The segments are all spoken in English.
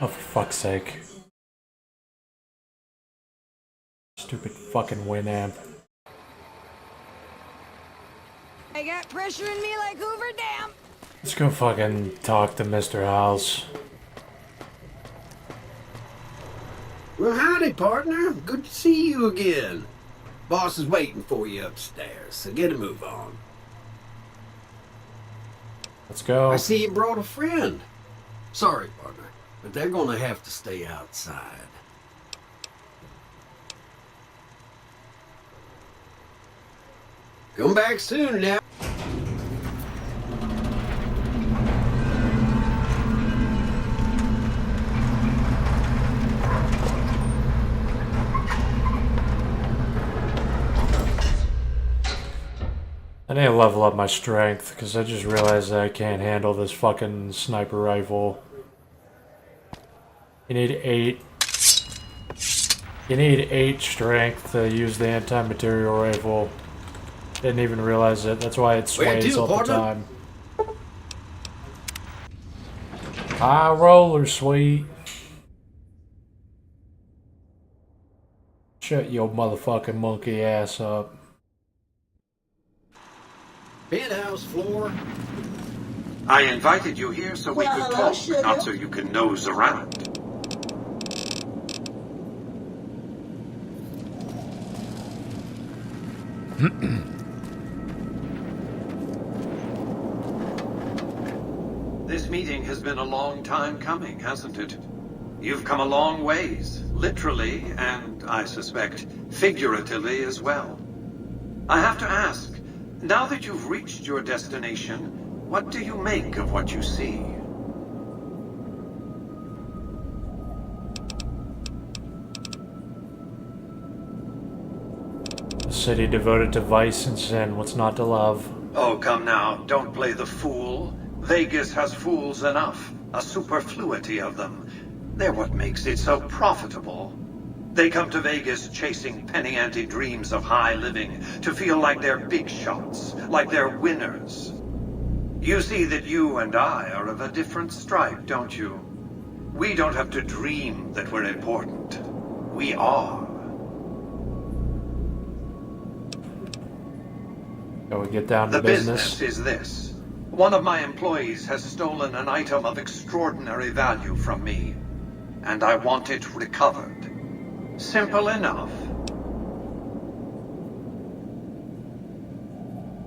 Oh, for fuck's sake. Stupid fucking Winamp. I got pressure in me like Hoover Dam. Let's go fucking talk to Mr. House. Well, howdy, partner. Good to see you again. Boss is waiting for you upstairs, so get a move on. Let's go. I see you brought a friend. Sorry, partner, but they're gonna have to stay outside. Come back soon now. I need to level up my strength, because I just realized that I can't handle this fucking sniper rifle. You need 8. You need 8 strength to use the anti-material rifle. Didn't even realize it. That's why it sways all the time. High roller, sweet. Shut your motherfucking monkey ass up. Penthouse floor. I invited you here so we could talk, not so you can nose around. This meeting has been a long time coming, hasn't it? You've come a long ways, literally, and I suspect figuratively as well. I have to ask, now that you've reached your destination, what do you make of what you see? A city devoted to vice and sin, what's not to love? Oh, come now, don't play the fool. Vegas has fools enough, a superfluity of them. They're what makes it so profitable. They come to Vegas chasing penny-ante dreams of high living, to feel like they're big shots, like they're winners. You see that you and I are of a different stripe, don't you? We don't have to dream that we're important. We are. Shall we get down to The business? business is this. One of my employees has stolen an item of extraordinary value from me, and I want it recovered. Simple enough.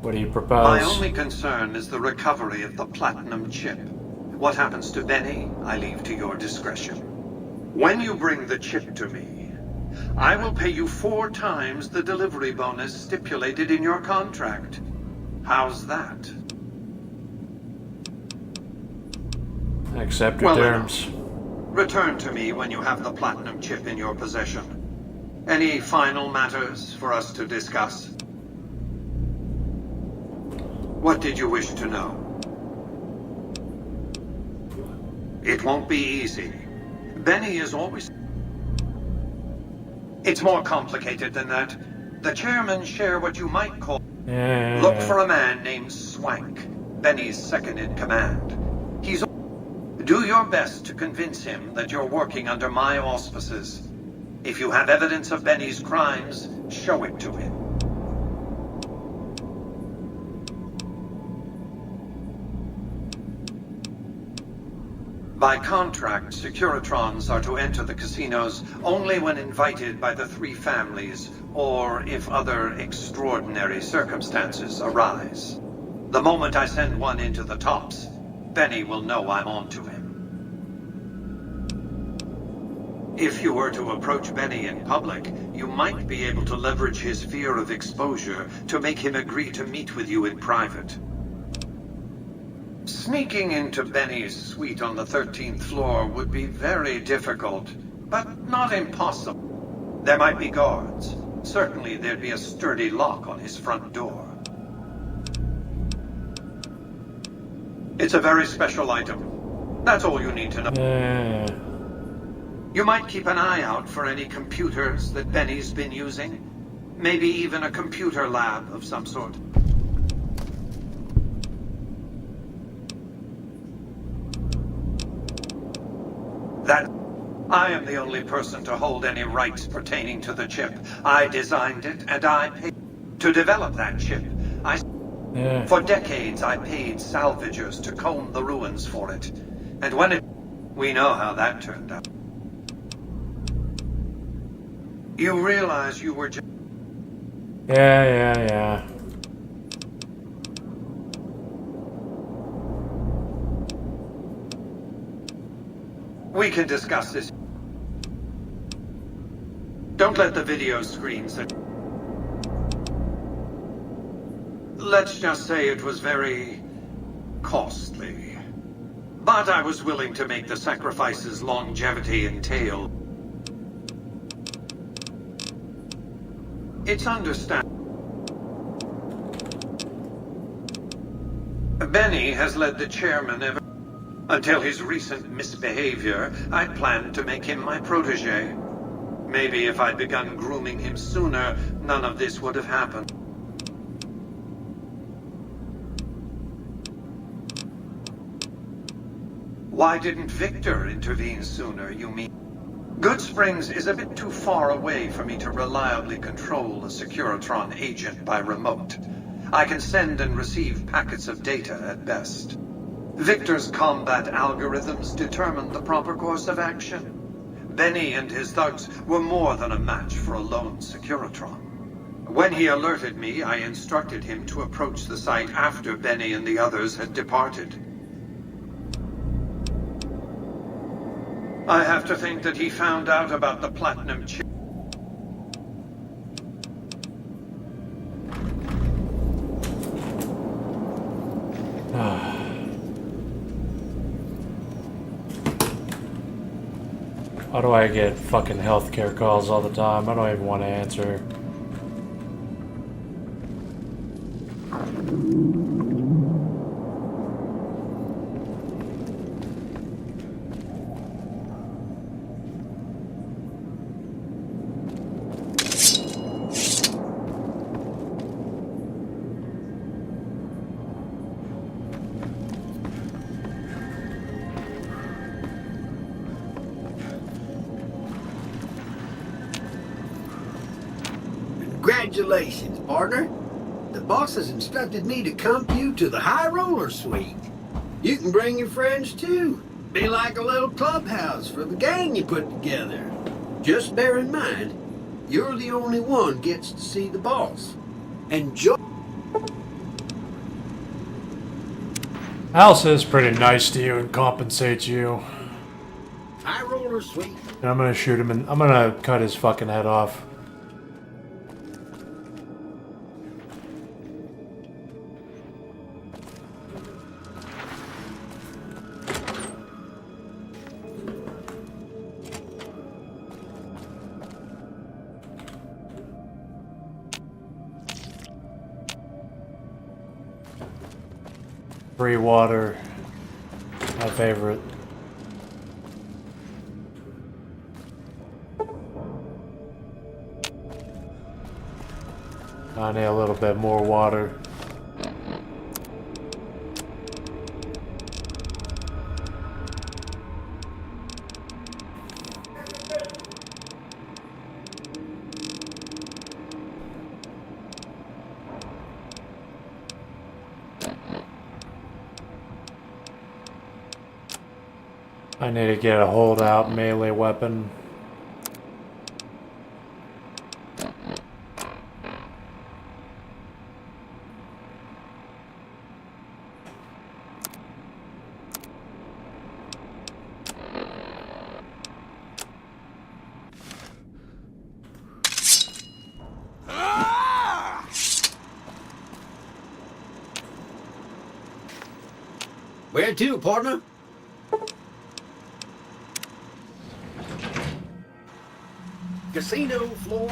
What do you propose? My only concern is the recovery of the platinum chip. What happens to Benny, I leave to your discretion. When you bring the chip to me, I will pay you 4 times the delivery bonus stipulated in your contract. How's that? Accept your terms. Return to me when you have the platinum chip in your possession. Any final matters for us to discuss? What did you wish to know? It won't be easy. Benny is always... It's more complicated than that. The chairmen share what you might call... Look for a man named Swank, Benny's second in command. He's... Do your best to convince him that you're working under my auspices. If you have evidence of Benny's crimes, show it to him. By contract, Securitrons are to enter the casinos only when invited by the 3 families, or if other extraordinary circumstances arise. The moment I send one into the tops, Benny will know I'm on to him. If you were to approach Benny in public, you might be able to leverage his fear of exposure to make him agree to meet with you in private. Sneaking into Benny's suite on the 13th floor would be very difficult, but not impossible. There might be guards. Certainly there'd be a sturdy lock on his front door. It's a very special item. That's all you need to know. You might keep an eye out for any computers that Benny's been using. Maybe even a computer lab of some sort. That I am the only person to hold any rights pertaining to the chip. I designed it, and I paid to develop that chip. For decades, I paid salvagers to comb the ruins for it. And when it... We know how that turned out. You realize you were just... Yeah. We can discuss this. Don't let the video screens... Let's just say it was very... costly. But I was willing to make the sacrifices longevity entailed. It's understandable. Benny has led the chairman ever... Until his recent misbehavior, I'd planned to make him my protege. Maybe if I'd begun grooming him sooner, none of this would have happened. Why didn't Victor intervene sooner, you mean? Good Springs is a bit too far away for me to reliably control a Securitron agent by remote. I can send and receive packets of data at best. Victor's combat algorithms determined the proper course of action. Benny and his thugs were more than a match for a lone Securitron. When he alerted me, I instructed him to approach the site after Benny and the others had departed. I have to think that he found out about the platinum chip. Why do I get fucking healthcare calls all the time? I don't even want to answer. Congratulations, partner. The boss has instructed me to comp you to the High Roller Suite. You can bring your friends too. Be like a little clubhouse for the gang you put together. Just bear in mind, you're the only one gets to see the boss. Enjoy. Alice is pretty nice to you and compensates you. High Roller Suite. And I'm gonna shoot him and I'm gonna cut his fucking head off. Free water, my favorite. I need a little bit more water. I need to get a holdout melee weapon. Where to, partner? Casino floor.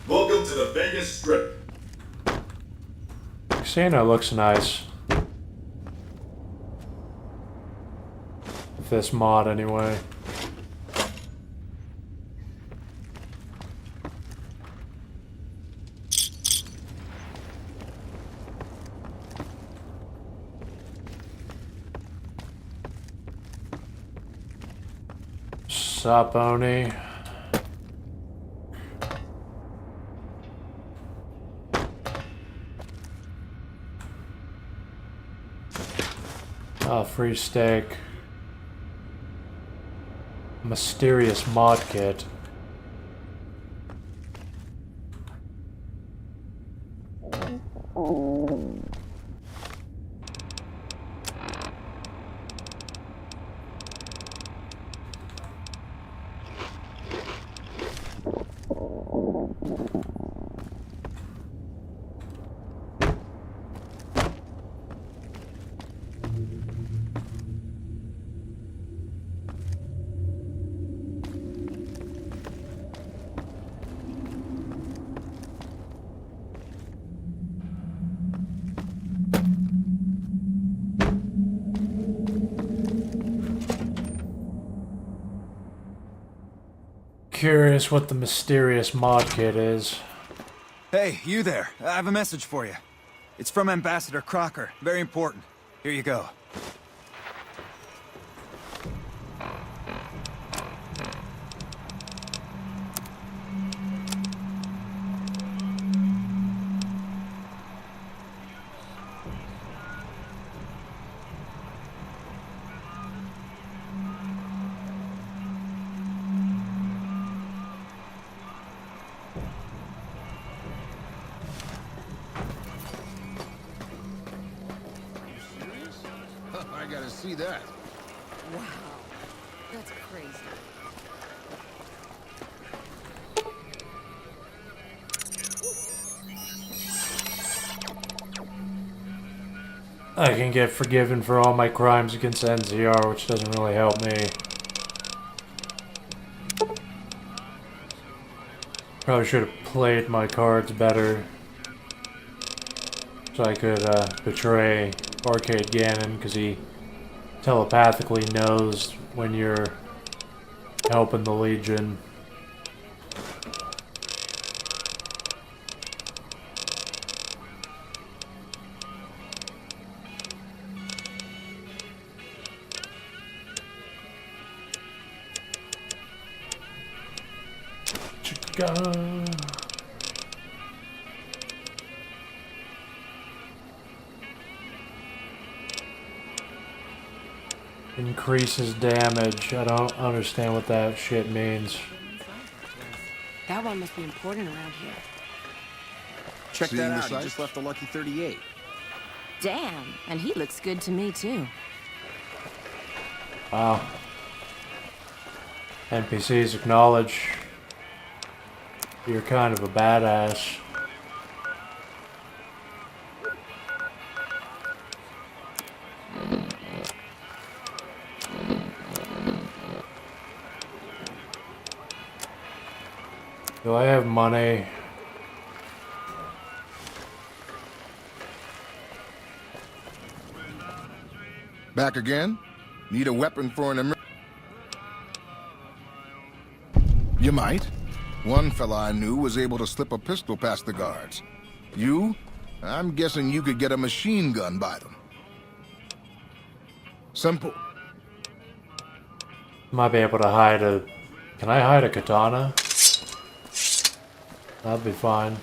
Welcome to the Vegas Strip. Casino looks nice. This mod anyway. Sup, Oni? Oh, free steak. Mysterious mod kit. Curious what the mysterious mod kit is. Hey, you there. I have a message for you. It's from Ambassador Crocker. Very important. Here you go. I gotta see that. Wow. That's crazy. I can get forgiven for all my crimes against NCR, which doesn't really help me. Probably should have played my cards better. So I could betray Arcade Gannon, because he telepathically knows when you're helping the Legion. Chicka. Increases damage. I don't understand what that shit means. That one must be important around here. Check Seeing that the out. He sights? just left a lucky 38. Damn, and he looks good to me too. Wow. NPCs acknowledge you're kind of a badass. Do I have money? Back again? Need a weapon for an emergency? You might. One fella I knew was able to slip a pistol past the guards. You? I'm guessing you could get a machine gun by them. Simple. Might be able to hide a... Can I hide a katana? That'd be fine.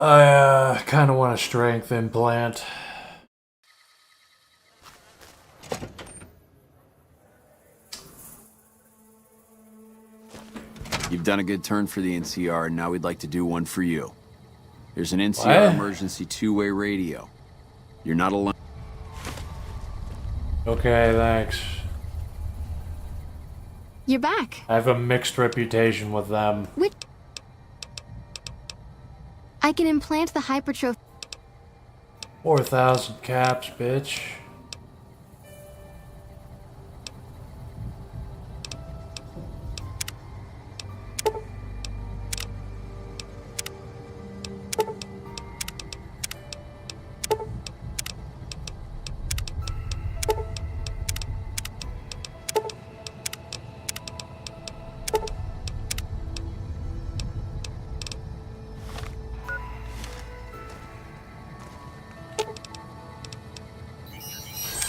I kind of want a strength implant. You've done a good turn for the NCR, and now we'd like to do one for you. There's an NCR What? emergency two-way radio. You're not alone. Okay, thanks. You're back. I have a mixed reputation with them. Which... I can implant the hypertrophy. 4,000 caps, bitch.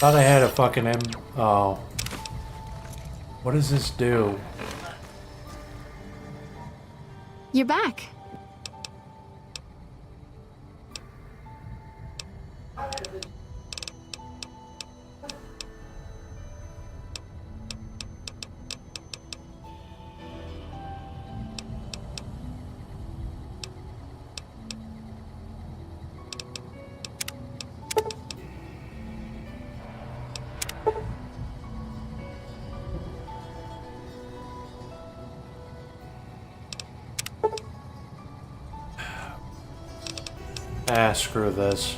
Thought I had a fucking oh. What does this do? You're back. Ah, screw this.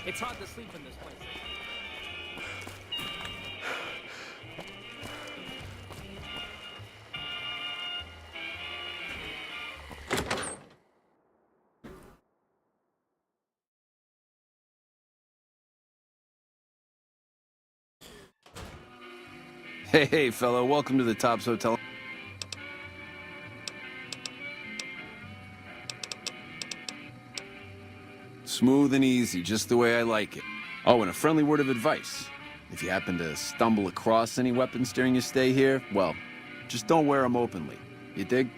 It's hard to sleep in this place. Hey, fellow, welcome to the Tops Hotel. Smooth and easy, just the way I like it. Oh, and a friendly word of advice. If you happen to stumble across any weapons during your stay here, well, just don't wear them openly. You dig?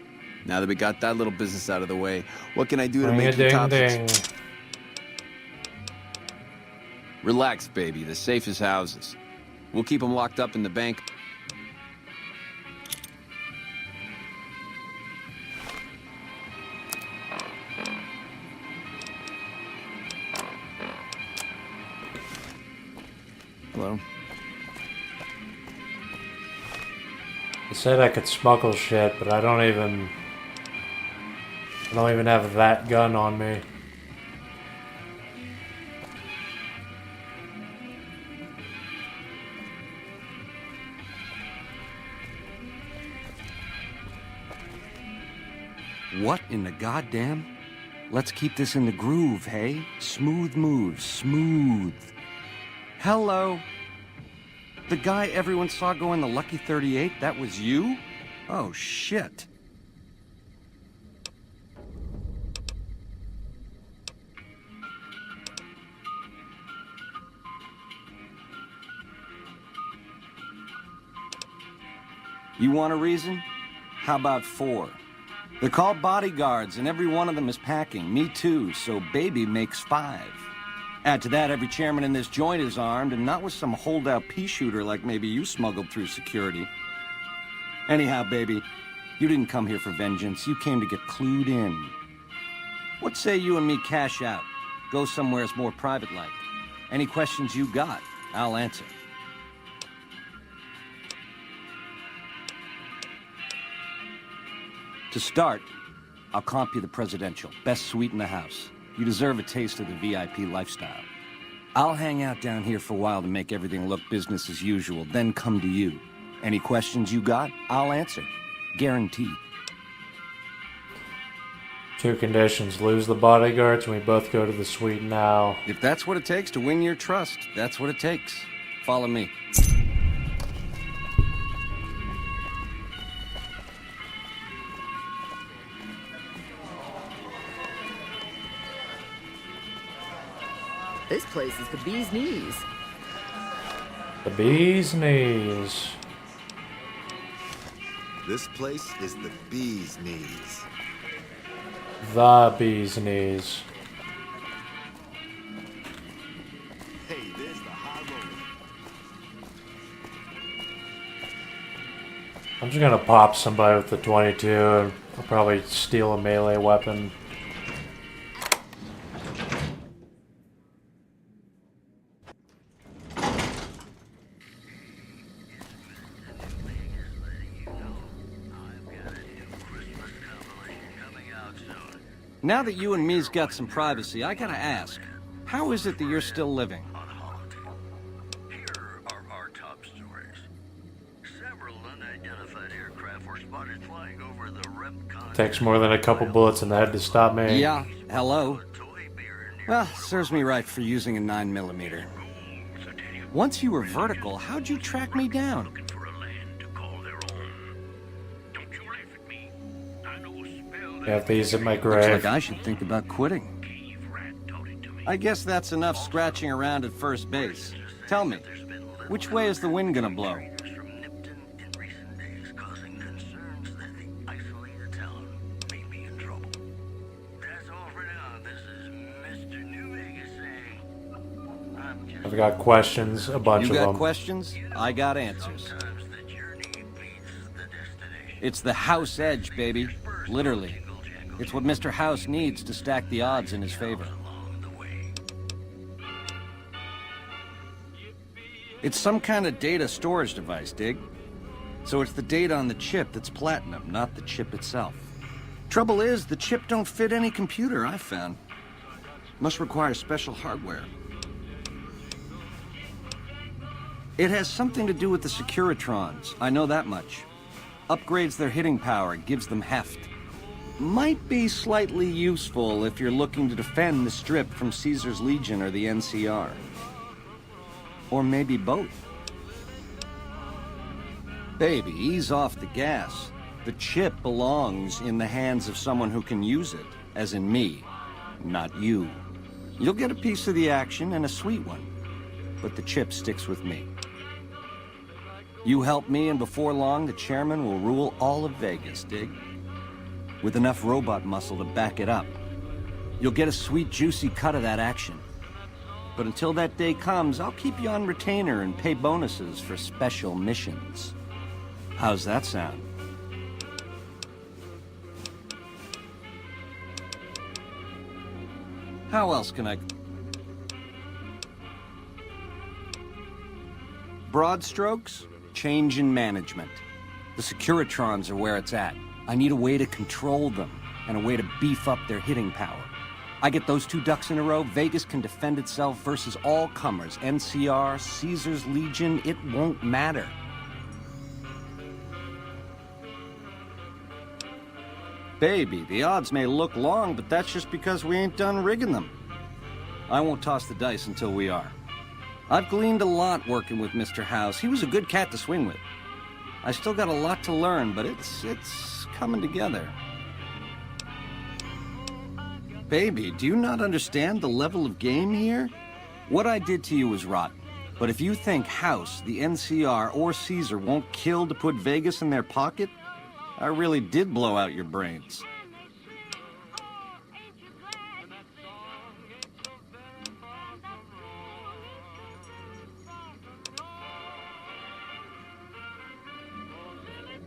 Now that we got that little business out of the way, what can I do to make your Tops... Relax, baby. The safe is houses. We'll keep them locked up in the bank. Hello. They said I could smuggle shit, but I don't even have that gun on me. What in the goddamn? Let's keep this in the groove, hey? Smooth moves, smooth. Hello? The guy everyone saw go in the Lucky 38, that was you? Oh, shit. You want a reason? How about 4? They're called bodyguards, and every one of them is packing. Me too, so baby makes 5. Add to that, every chairman in this joint is armed, and not with some holdout pea shooter like maybe you smuggled through security. Anyhow, baby, you didn't come here for vengeance. You came to get clued in. What say you and me cash out? Go somewheres more private-like. Any questions you got, I'll answer. To start, I'll comp you the presidential. Best suite in the house. You deserve a taste of the VIP lifestyle. I'll hang out down here for a while to make everything look business as usual, then come to you. Any questions you got, I'll answer. Guaranteed. 2 conditions. Lose the bodyguards and we both go to the suite now. If that's what it takes to win your trust, that's what it takes. Follow me. This place is the bee's knees. The bee's knees. This place is the bee's knees. The bee's knees. Hey, there's the high roller. I'm just gonna pop somebody with the 22 and I'll probably steal a melee weapon. Now that you and me's got some privacy, I gotta ask, how is it that you're still living? Here are our top stories. Several Takes more than a couple bullets in the head to stop me. Yeah, hello. Well, serves me right for using a 9mm. Once you were vertical, how'd you track me down? You have to use it in my Looks grave. like I should think about quitting. I guess that's enough scratching around at first base. Tell me, which way is the wind gonna blow? I've got questions, a bunch You of got them. questions? I got answers. It's the house edge, baby. Literally. It's what Mr. House needs to stack the odds in his favor. It's some kind of data storage device, dig? So it's the data on the chip that's platinum, not the chip itself. Trouble is, the chip don't fit any computer I've found. Must require special hardware. It has something to do with the Securitrons, I know that much. Upgrades their hitting power, gives them heft. Might be slightly useful if you're looking to defend the Strip from Caesar's Legion or the NCR. Or maybe both. Baby, ease off the gas. The chip belongs in the hands of someone who can use it, as in me, not you. You'll get a piece of the action and a sweet one, but the chip sticks with me. You help me, and before long, the chairman will rule all of Vegas, dig? With enough robot muscle to back it up. You'll get a sweet, juicy cut of that action. But until that day comes, I'll keep you on retainer and pay bonuses for special missions. How's that sound? How else can I... Broad strokes? Change in management. The Securitrons are where it's at. I need a way to control them, and a way to beef up their hitting power. I get those two ducks in a row, Vegas can defend itself versus all comers. NCR, Caesar's Legion, it won't matter. Baby, the odds may look long, but that's just because we ain't done rigging them. I won't toss the dice until we are. I've gleaned a lot working with Mr. House. He was a good cat to swing with. I still got a lot to learn, but it's coming together. Baby, do you not understand the level of game here? What I did to you was rotten. But if you think House, the NCR, or Caesar won't kill to put Vegas in their pocket, I really did blow out your brains.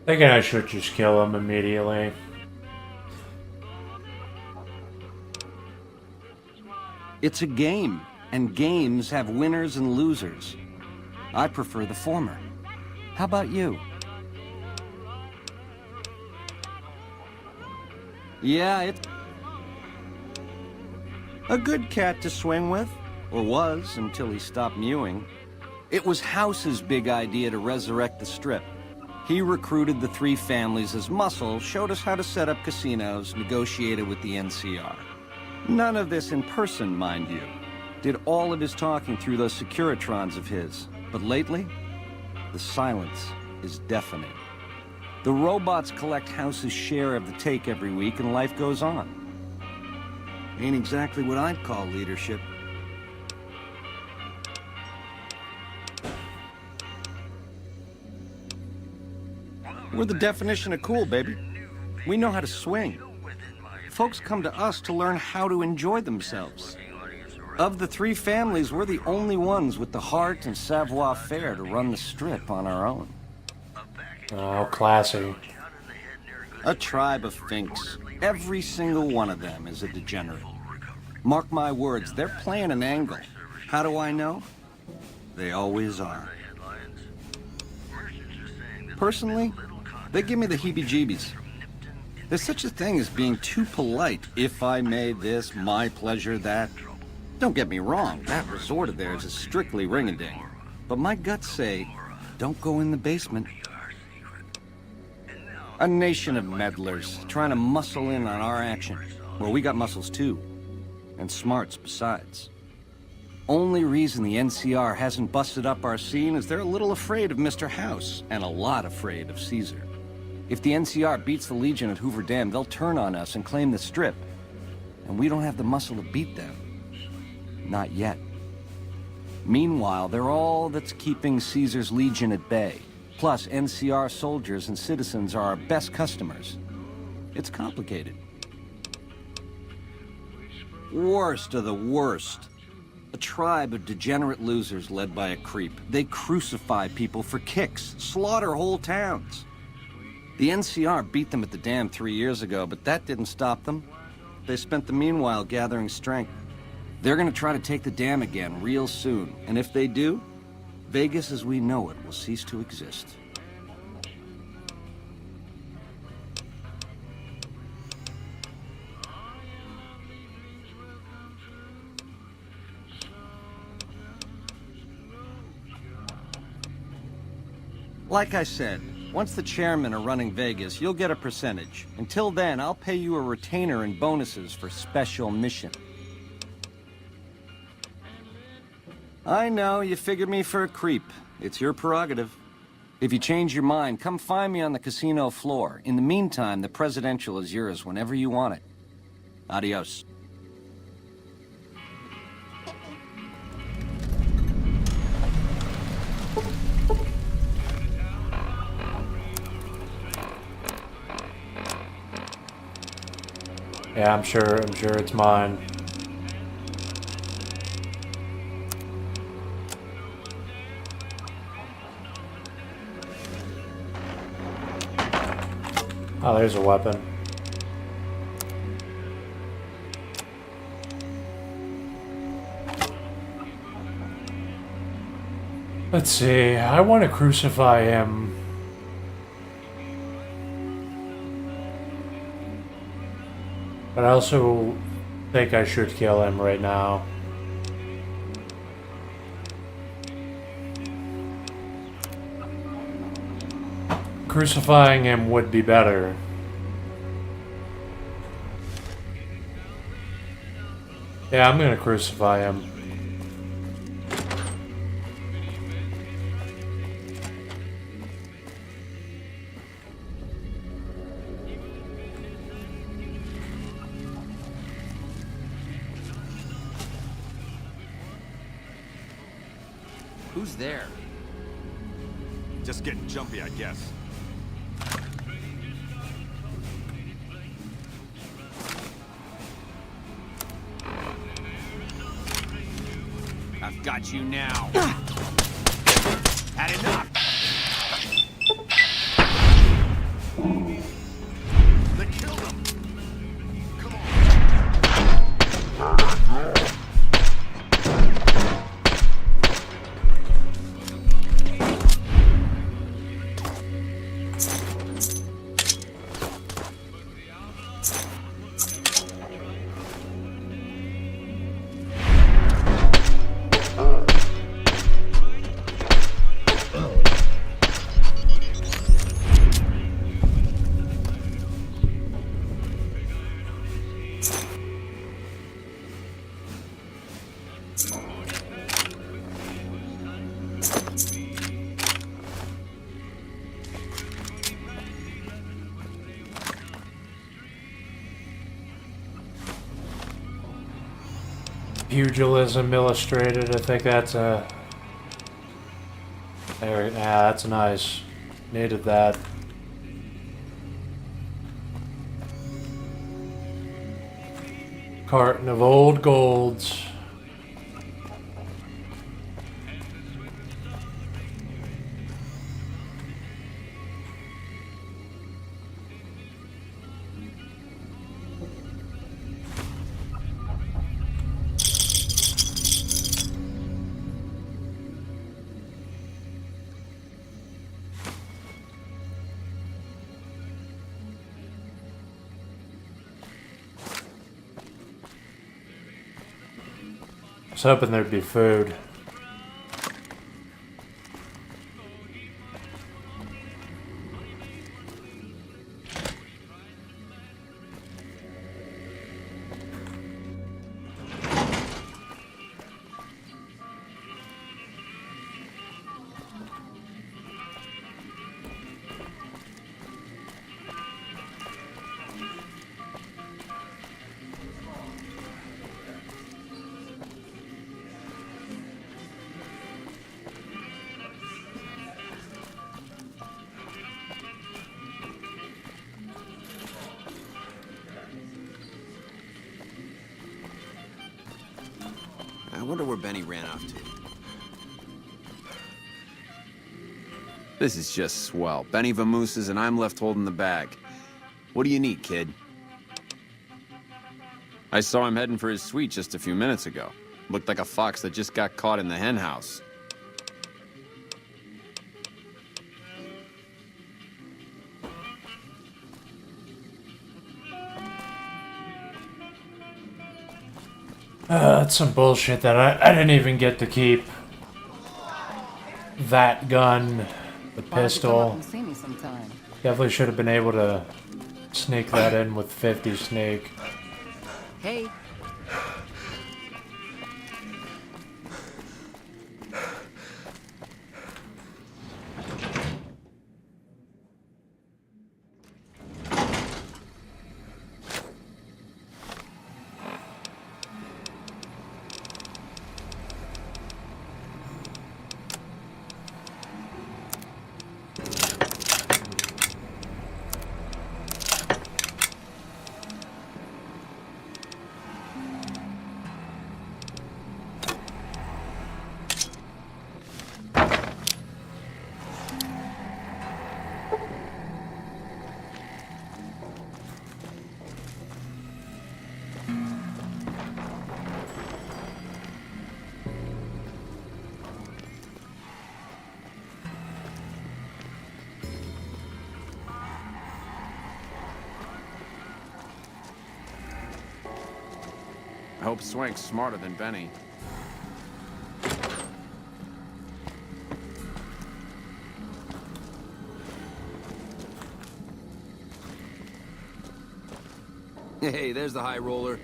Thinking I should just kill him immediately. It's a game, and games have winners and losers. I prefer the former. How about you? Yeah, it's a good cat to swing with, or was until he stopped mewing. It was House's big idea to resurrect the Strip. He recruited the three families as muscle, showed us how to set up casinos, negotiated with the NCR. None of this in person, mind you. Did all of his talking through those Securitrons of his. But lately, the silence is deafening. The robots collect House's share of the take every week, and life goes on. Ain't exactly what I'd call leadership. We're the definition of cool, baby. We know how to swing. Folks come to us to learn how to enjoy themselves. Of the three families, we're the only ones with the heart and savoir-faire to run the Strip on our own. Oh, classy. A tribe of finks. Every single one of them is a degenerate. Mark my words, they're playing an angle. How do I know? They always are. Personally, they give me the heebie-jeebies. There's such a thing as being too polite. If I may this, my pleasure that. Don't get me wrong, that resort of theirs is strictly ring-a-ding. But my guts say, don't go in the basement. A nation of meddlers trying to muscle in on our action. Well, we got muscles too. And smarts besides. Only reason the NCR hasn't busted up our scene is they're a little afraid of Mr. House, and a lot afraid of Caesar. If the NCR beats the Legion at Hoover Dam, they'll turn on us and claim the Strip. And we don't have the muscle to beat them. Not yet. Meanwhile, they're all that's keeping Caesar's Legion at bay. Plus, NCR soldiers and citizens are our best customers. It's complicated. Worst of the worst. A tribe of degenerate losers led by a creep. They crucify people for kicks, slaughter whole towns. The NCR beat them at the dam 3 years ago, but that didn't stop them. They spent the meanwhile gathering strength. They're gonna try to take the dam again real soon, and if they do, Vegas as we know it will cease to exist. Like I said, once the chairmen are running Vegas, you'll get a percentage. Until then, I'll pay you a retainer and bonuses for special mission. I know, you figured me for a creep. It's your prerogative. If you change your mind, come find me on the casino floor. In the meantime, the presidential is yours whenever you want it. Adios. Yeah, I'm sure it's mine. Oh, there's a weapon. Let's see, I want to crucify him. But I also think I should kill him right now. Crucifying him would be better. Yeah, I'm gonna crucify him. Who's there? Just getting jumpy, I guess. I've got you now. Had enough. They killed him. Come on. Pugilism illustrated. I think that's a. There, yeah, that's nice. Needed that. Carton of old golds. I was hoping there'd be food. wonder where Benny ran off to. This is just swell. Benny vamooses and I'm left holding the bag. What do you need, kid? I saw him heading for his suite just a few minutes ago. Looked like a fox that just got caught in the hen house. That's some bullshit that I didn't even get to keep. That gun, the pistol. See me sometime. Definitely should have been able to sneak that in with 50 sneak. Hey. I hope Swank's smarter than Benny. Hey, there's the high roller.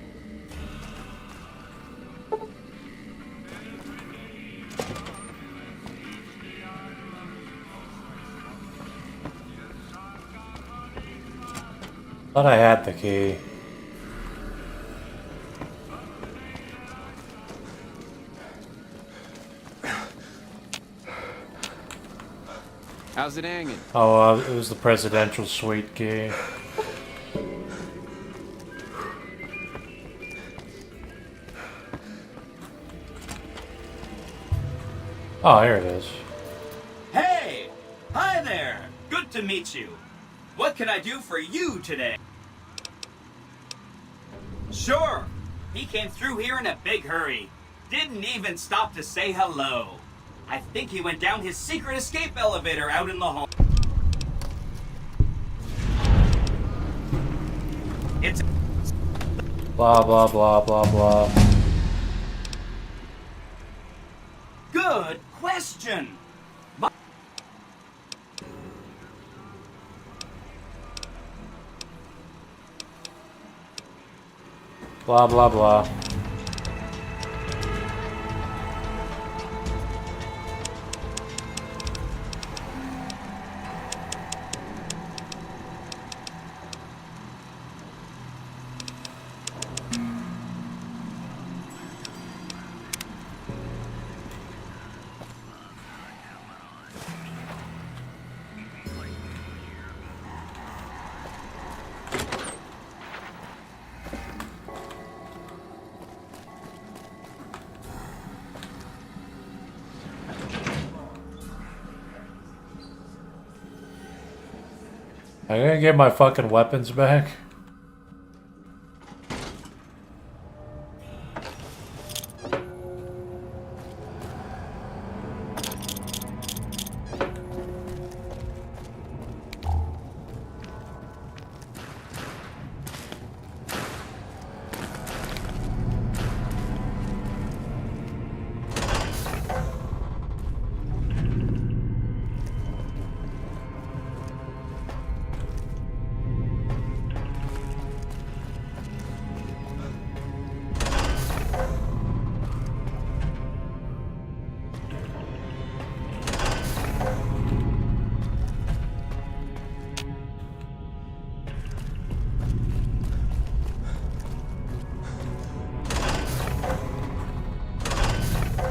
Thought I had the key. How's it hanging? Oh, it was the presidential suite key. Oh, here it is. Hey! Hi there! Good to meet you. What can I do for you today? Sure. He came through here in a big hurry. Didn't even stop to say hello. I think he went down his secret escape elevator out in the hall. It's... Blah, blah, blah, blah, blah. Good question. Blah, blah, blah. I'm gonna get my fucking weapons back.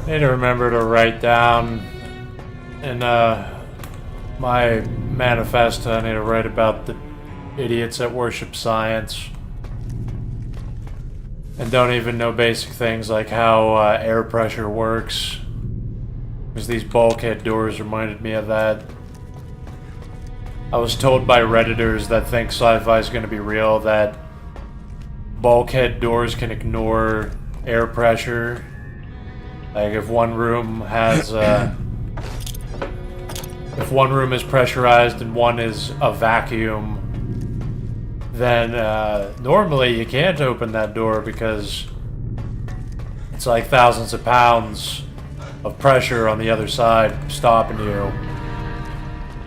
I need to remember to write down in my manifesto. I need to write about the idiots that worship science. and don't even know basic things like how air pressure works. Because these bulkhead doors reminded me of that. I was told by Redditors that think sci-fi is going to be real that bulkhead doors can ignore air pressure. Like if one room has if one room is pressurized and one is a vacuum, then normally you can't open that door because it's like thousands of pounds of pressure on the other side stopping you.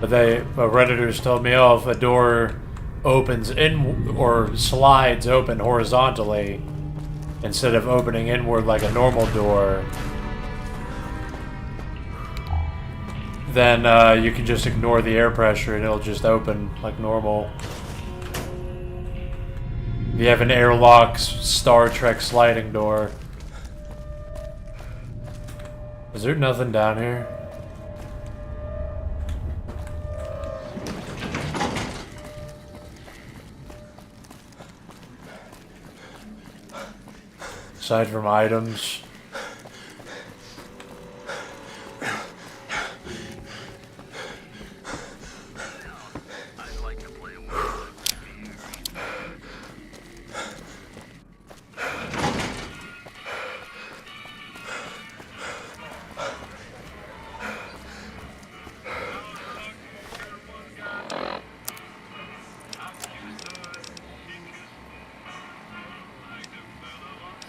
But Redditors told me, oh, if a door opens in or slides open horizontally instead of opening inward like a normal door, then you can just ignore the air pressure and it'll just open like normal. If you have an airlock Star Trek sliding door. Is there nothing down here? Aside from items.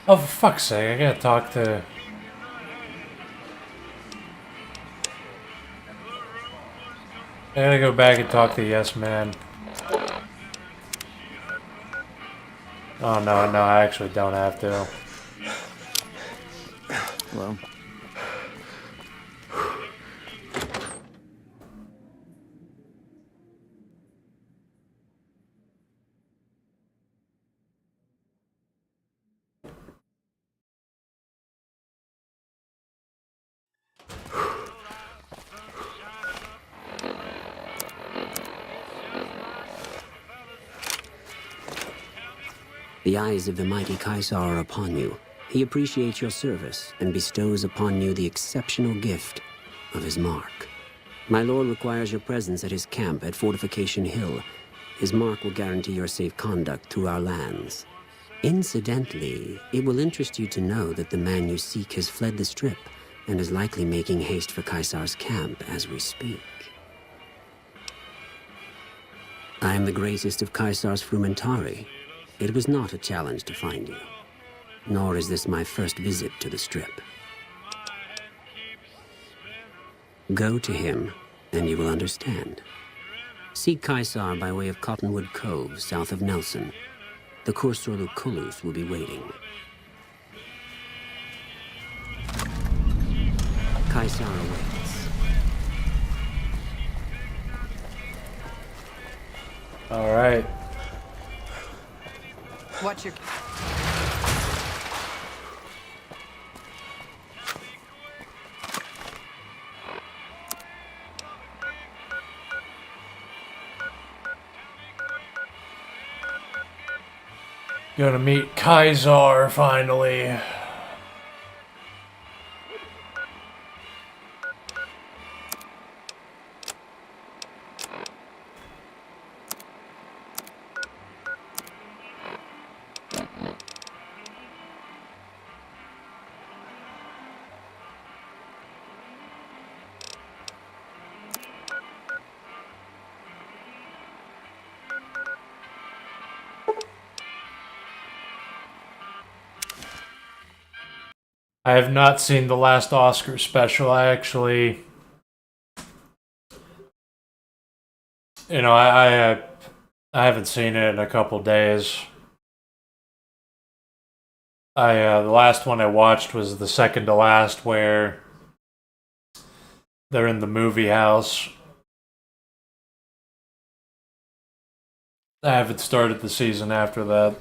Oh, for fuck's sake, I gotta talk to... I gotta go back and talk to Yes Man. Oh, no, I actually don't have to. Hello? The eyes of the mighty Caesar are upon you. He appreciates your service and bestows upon you the exceptional gift of his mark. My lord requires your presence at his camp at Fortification Hill. His mark will guarantee your safe conduct through our lands. Incidentally, it will interest you to know that the man you seek has fled the Strip and is likely making haste for Caesar's camp as we speak. I am the greatest of Caesar's Frumentarii. It was not a challenge to find you, nor is this my first visit to the Strip. Go to him, and you will understand. Seek Caesar by way of Cottonwood Cove, south of Nelson. The Cursor Lucullus will be waiting. Caesar awaits. All right. Watch your... Gonna meet Caesar finally. I have not seen the last Oscar special. I actually, I haven't seen it in a couple days. The last one I watched was the second to last, where they're in the movie house. I haven't started the season after that.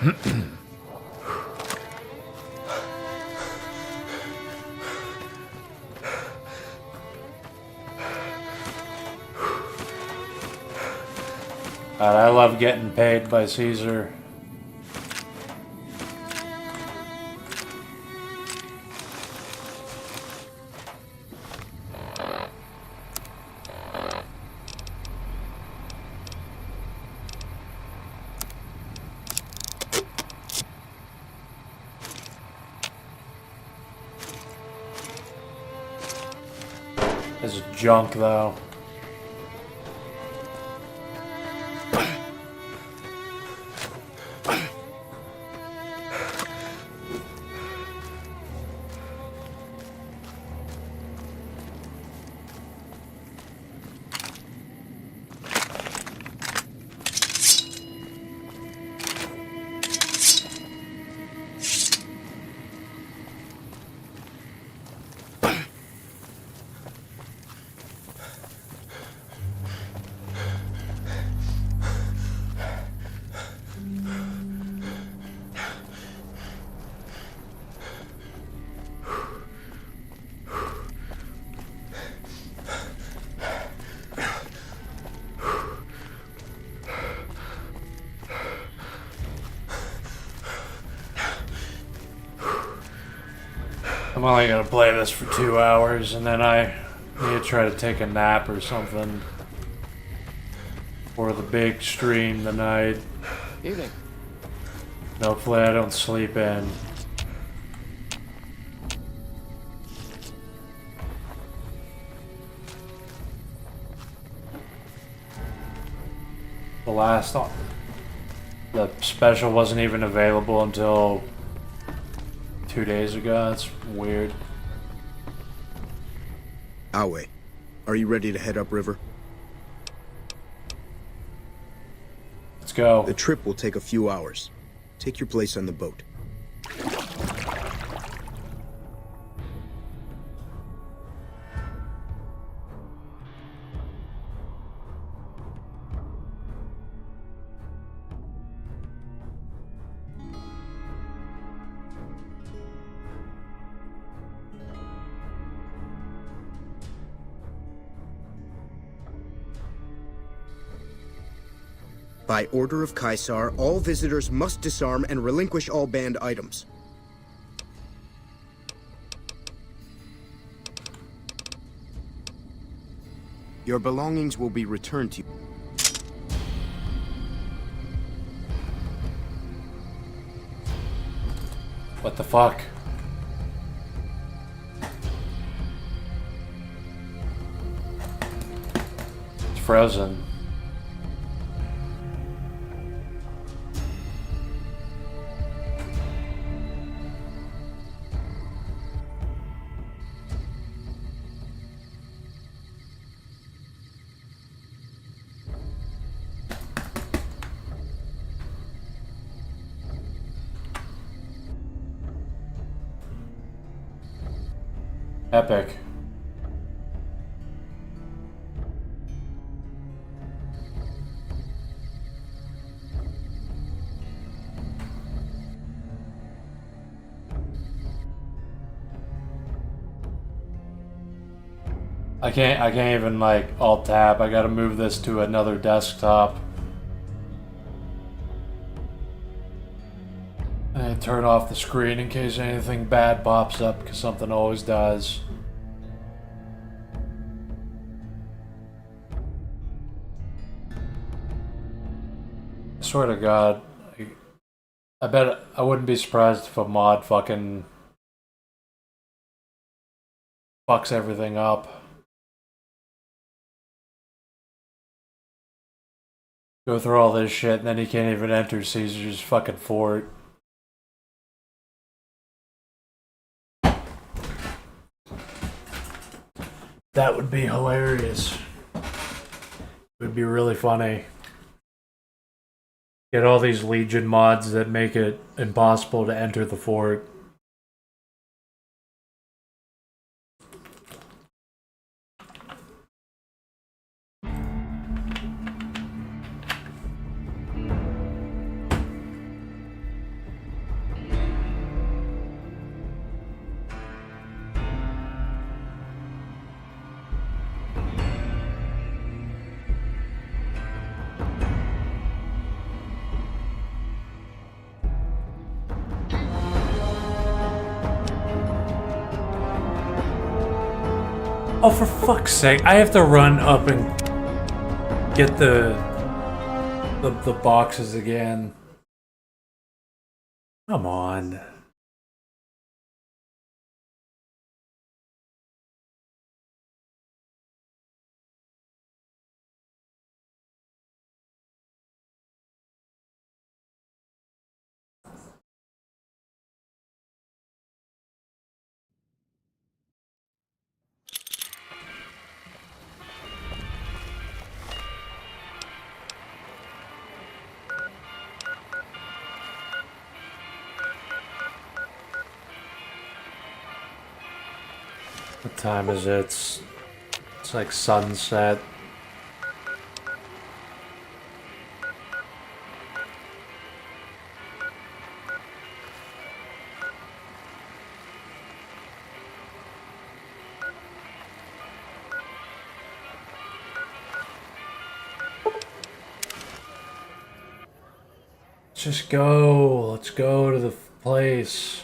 God, I love getting paid by Caesar. This is junk, though. I'm only gonna play this for 2 hours, and then I need to try to take a nap or something for the big stream tonight. Evening. Hopefully I don't sleep in. The special wasn't even available until 2 days ago. That's weird. Awe, are you ready to head upriver? Let's go. The trip will take a few hours. Take your place on the boat. By order of Caesar, all visitors must disarm and relinquish all banned items. Your belongings will be returned to you. What the fuck? It's frozen. Epic. I can't even like alt tab. I gotta move this to another desktop. And turn off the screen in case anything bad pops up, because something always does. I swear to God, I bet I wouldn't be surprised if a mod fucking fucks everything up. Go through all this shit and then he can't even enter Caesar's fucking fort. That would be hilarious. It would be really funny. Get all these Legion mods that make it impossible to enter the fort. Oh, for fuck's sake, I have to run up and get the boxes again. Come on. What time is it? It's like sunset. Just go. Let's go to the place.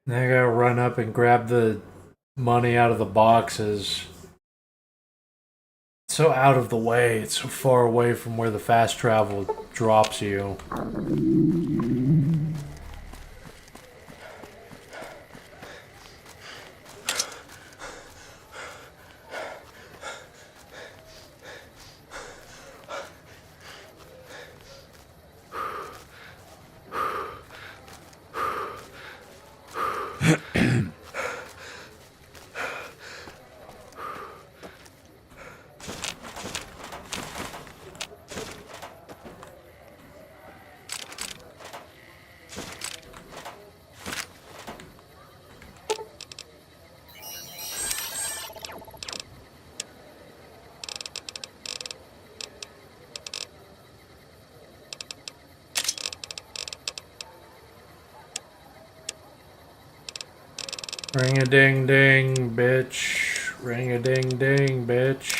Now I gotta run up and grab the money out of the boxes. It's so out of the way. It's so far away from where the fast travel drops you. Ring a ding ding, bitch. Ring a ding ding, bitch.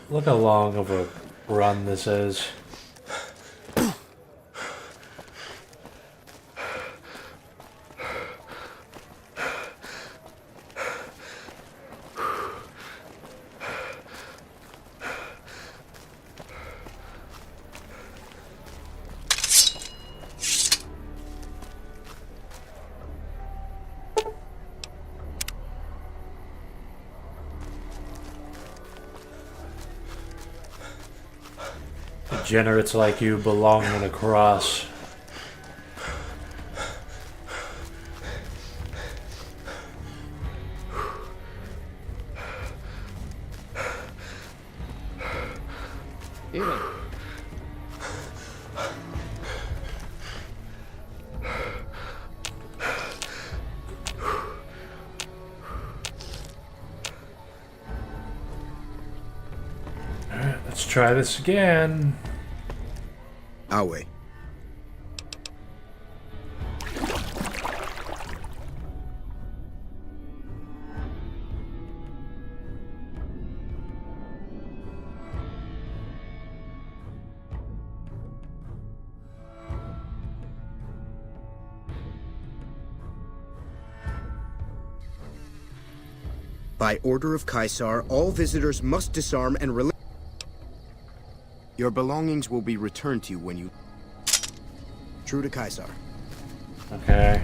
Look how long of a run this is. Degenerates like you belong in a cross. Alright, let's try this again. I'll wait. By order of Caesar, all visitors must disarm and release. Your belongings will be returned to you when you... True to Caesar. Okay.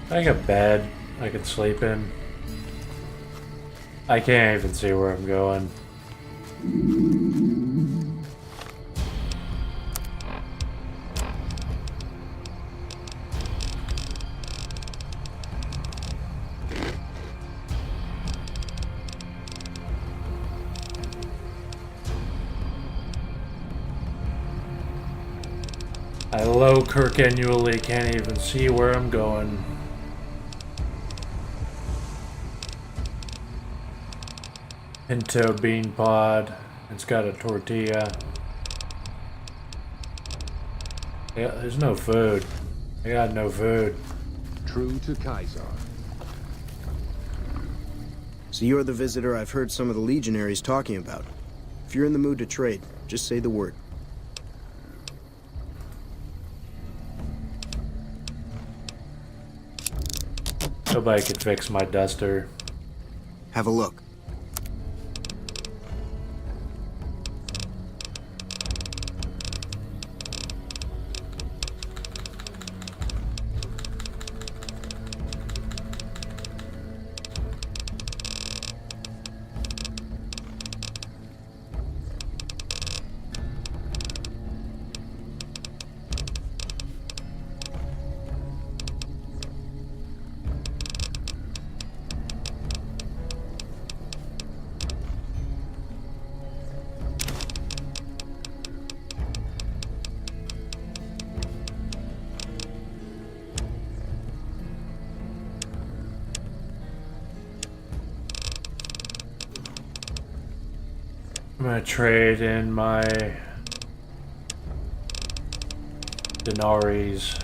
I got a bed I could sleep in. I can't even see where I'm going. I low Kirk annually can't even see where I'm going. Pinto bean pod. It's got a tortilla. Yeah, there's no food. I got no food. True to Kaiser. So you're the visitor I've heard some of the legionaries talking about. If you're in the mood to trade, just say the word. Nobody could fix my duster. Have a look. I'm gonna trade in my denaries.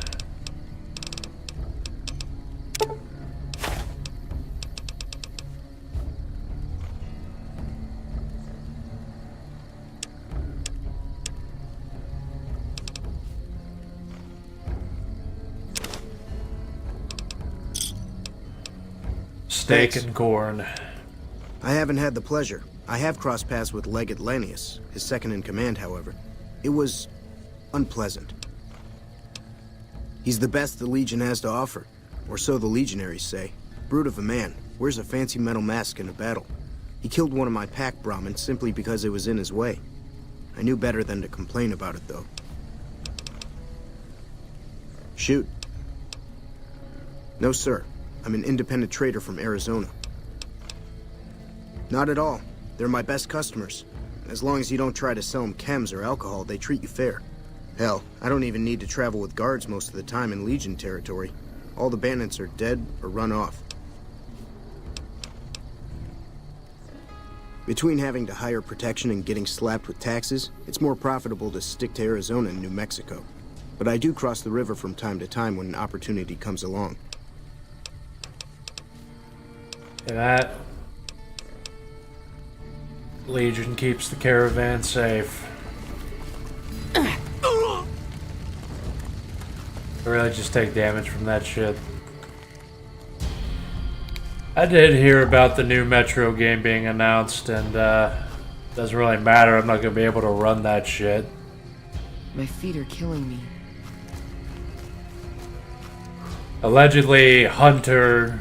Steak Thanks. and corn. I haven't had the pleasure. I have crossed paths with Legate Lanius, his second-in-command, however. It was unpleasant. He's the best the Legion has to offer, or so the legionaries say. Brute of a man, wears a fancy metal mask in a battle. He killed one of my pack Brahmins simply because it was in his way. I knew better than to complain about it, though. Shoot. No, sir. I'm an independent trader from Arizona. Not at all. They're my best customers. As long as you don't try to sell them chems or alcohol, they treat you fair. Hell, I don't even need to travel with guards most of the time in Legion territory. All the bandits are dead or run off. Between having to hire protection and getting slapped with taxes, it's more profitable to stick to Arizona and New Mexico. But I do cross the river from time to time when an opportunity comes along. And that Legion keeps the caravan safe. I really just take damage from that shit. I did hear about the new Metro game being announced, and doesn't really matter. I'm not gonna be able to run that shit. My feet are killing me. Allegedly, Hunter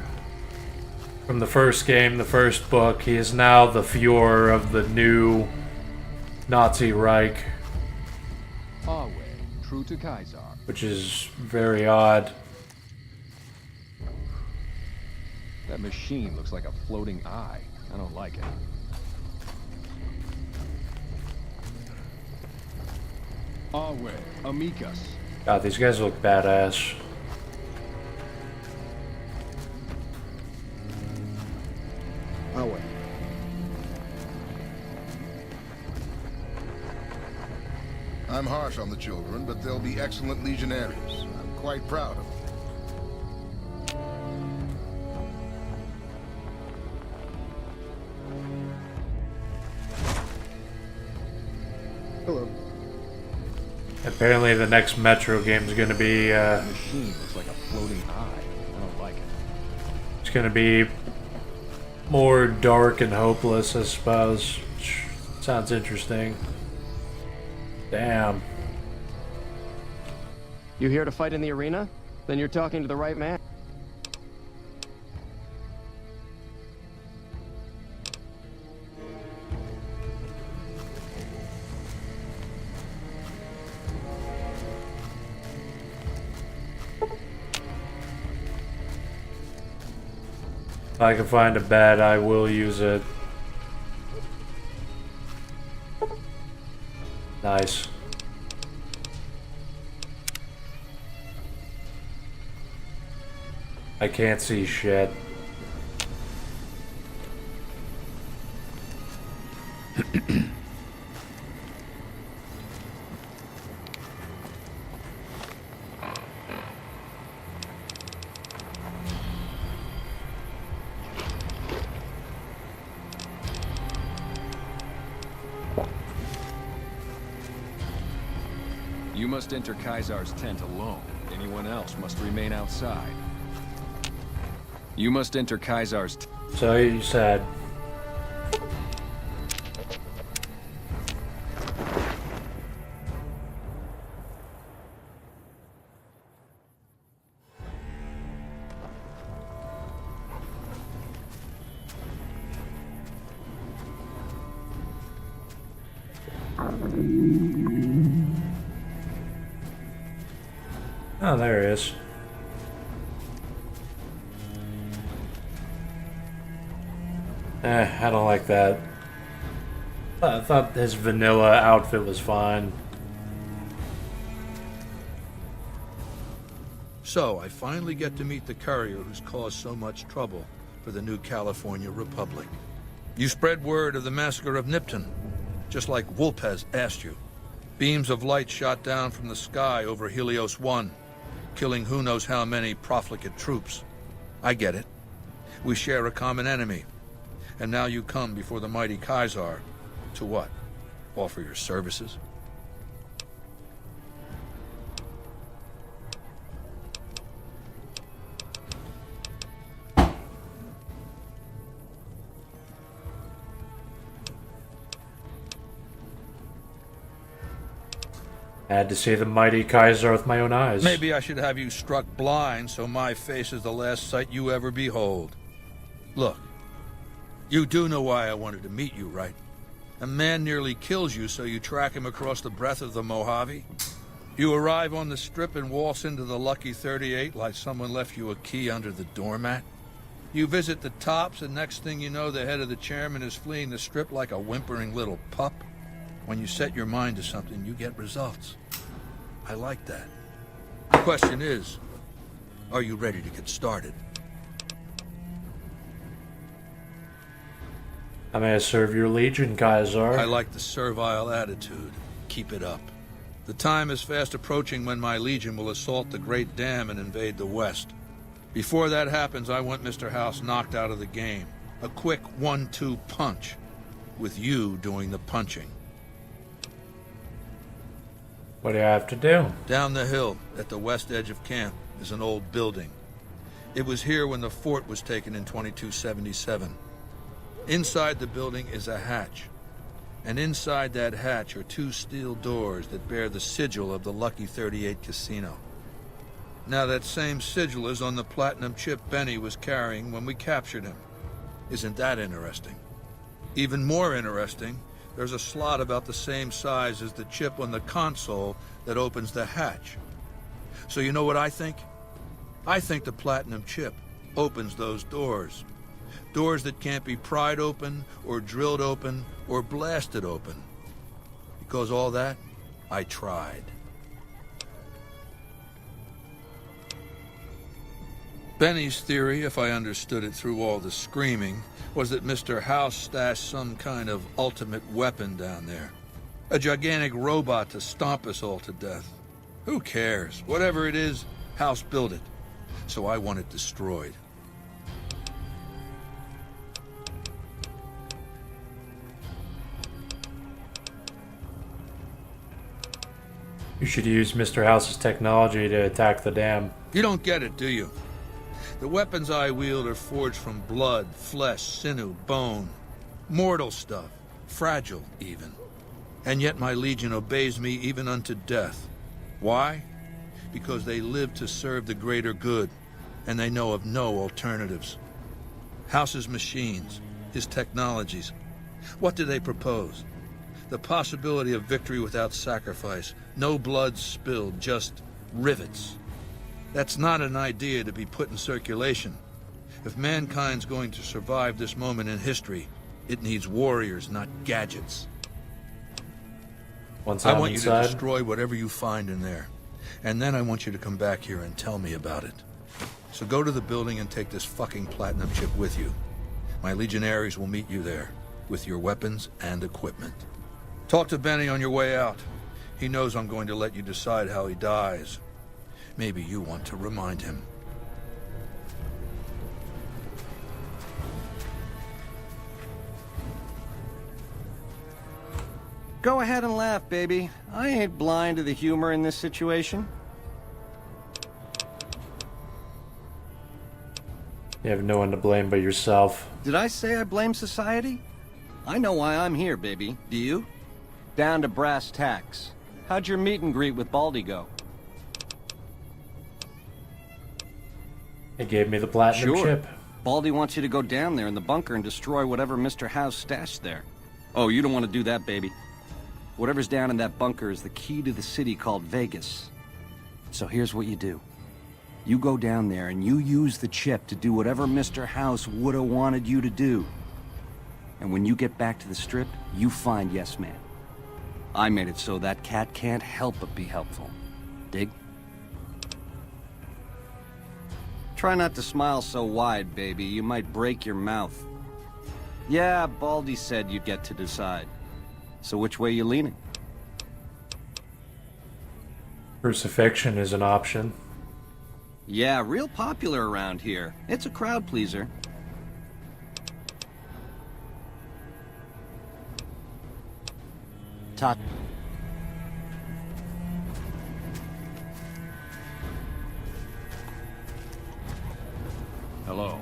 from the first game, the first book, he is now the Fuhrer of the new Nazi Reich. Our way, true to Kaiser. Which is very odd. That machine looks like a floating eye. I don't like it. Our way, amicus. God, these guys look badass. Our way. I'm harsh on the children, but they'll be excellent legionaries. I'm quite proud of them. Hello. Apparently the next Metro game is going to be, The machine looks like a floating eye. I don't like it. it's going to be more dark and hopeless, I suppose. Which sounds interesting. Damn. You here to fight in the arena? Then you're talking to the right man. If I can find a bed, I will use it. Nice. I can't see shit. You must enter Kaisar's tent alone. Anyone else must remain outside. You must enter Kaisar's tent. So you said. Oh, there it is. I don't like that. I thought his vanilla outfit was fine. So, I finally get to meet the courier who's caused so much trouble for the new California Republic. You spread word of the massacre of Nipton, just like Wolpez asked you. Beams of light shot down from the sky over Helios 1, killing who knows how many profligate troops. I get it. We share a common enemy. And now you come before the mighty Kaisar to what? Offer your services? I had to see the mighty Kaiser with my own eyes. Maybe I should have you struck blind so my face is the last sight you ever behold. Look, you do know why I wanted to meet you, right? A man nearly kills you, so you track him across the breadth of the Mojave. You arrive on the strip and waltz into the Lucky 38 like someone left you a key under the doormat. You visit the tops, and next thing you know, the head of the chairman is fleeing the strip like a whimpering little pup. When you set your mind to something, you get results. I like that. The question is, are you ready to get started? I may serve your legion, Kaiser. I like the servile attitude. Keep it up. The time is fast approaching when my legion will assault the Great Dam and invade the West. Before that happens, I want Mr. House knocked out of the game. A quick 1-2 punch, with you doing the punching. What do you have to do? Down the hill, at the west edge of camp, is an old building. It was here when the fort was taken in 2277. Inside the building is a hatch. And inside that hatch are 2 steel doors that bear the sigil of the Lucky 38 casino. Now that same sigil is on the platinum chip Benny was carrying when we captured him. Isn't that interesting? Even more interesting, there's a slot about the same size as the chip on the console that opens the hatch. So you know what I think? I think the platinum chip opens those doors. Doors that can't be pried open, or drilled open, or blasted open. Because all that, I tried. Benny's theory, if I understood it through all the screaming, was that Mr. House stashed some kind of ultimate weapon down there. A gigantic robot to stomp us all to death. Who cares? Whatever it is, House built it. So I want it destroyed. You should use Mr. House's technology to attack the dam. You don't get it, do you? The weapons I wield are forged from blood, flesh, sinew, bone. Mortal stuff. Fragile, even. And yet my legion obeys me even unto death. Why? Because they live to serve the greater good, and they know of no alternatives. House's machines, his technologies. What do they propose? The possibility of victory without sacrifice. No blood spilled, just rivets. That's not an idea to be put in circulation. If mankind's going to survive this moment in history, it needs warriors, not gadgets. Once I want you to destroy whatever you find in there. And then I want you to come back here and tell me about it. So go to the building and take this fucking platinum chip with you. My legionaries will meet you there, with your weapons and equipment. Talk to Benny on your way out. He knows I'm going to let you decide how he dies. Maybe you want to remind him. Go ahead and laugh, baby. I ain't blind to the humor in this situation. You have no one to blame but yourself. Did I say I blame society? I know why I'm here, baby. Do you? Down to brass tacks. How'd your meet and greet with Baldy go? It gave me the platinum chip. Baldy wants you to go down there in the bunker and destroy whatever Mr. House stashed there. Oh, you don't want to do that, baby. Whatever's down in that bunker is the key to the city called Vegas. So here's what you do. You go down there and you use the chip to do whatever Mr. House would have wanted you to do. And when you get back to the strip, you find Yes Man. I made it so that cat can't help but be helpful. Dig? Try not to smile so wide, baby. You might break your mouth. Yeah, Baldy said you'd get to decide. So which way you leaning? Crucifixion is an option. Yeah, real popular around here. It's a crowd pleaser. Tot. Hello.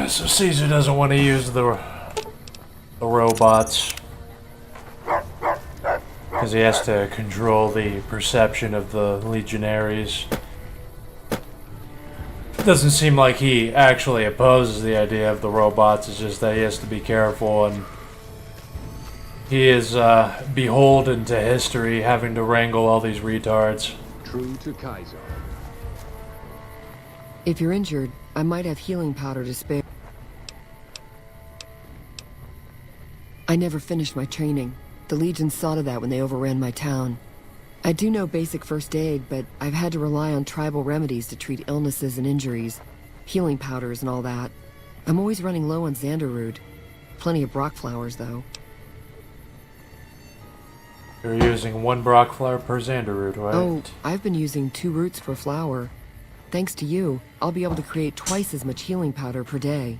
So Caesar doesn't want to use the robots because he has to control the perception of the legionaries. It doesn't seem like he actually opposes the idea of the robots, it's just that he has to be careful, and he is beholden to history having to wrangle all these retards. True to Kaiser. If you're injured, I might have healing powder to spare. I never finished my training. The Legion saw to that when they overran my town. I do know basic first aid, but I've had to rely on tribal remedies to treat illnesses and injuries. Healing powders and all that. I'm always running low on Xanderroot. Plenty of Brock flowers, though. You're using 1 Brock flower per Xanderroot, right? Oh, I've been using 2 roots per flower. Thanks to you, I'll be able to create twice as much healing powder per day.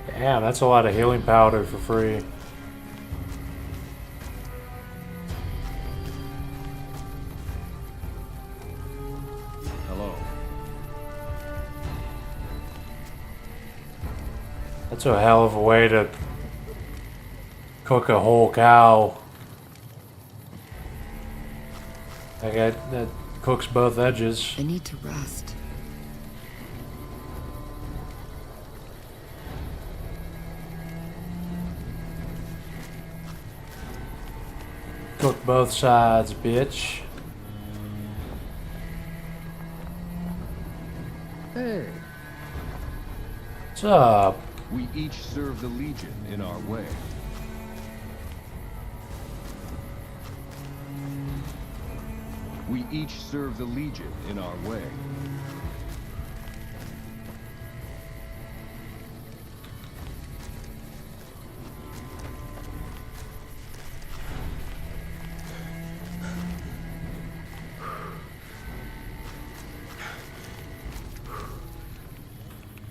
Damn, that's a lot of healing powder for free. Hello. That's a hell of a way to cook a whole cow. Like that cooks both edges. I need to rest. Cook both sides, bitch. Hey. What's up? We each serve the Legion in our way. We each serve the Legion in our way.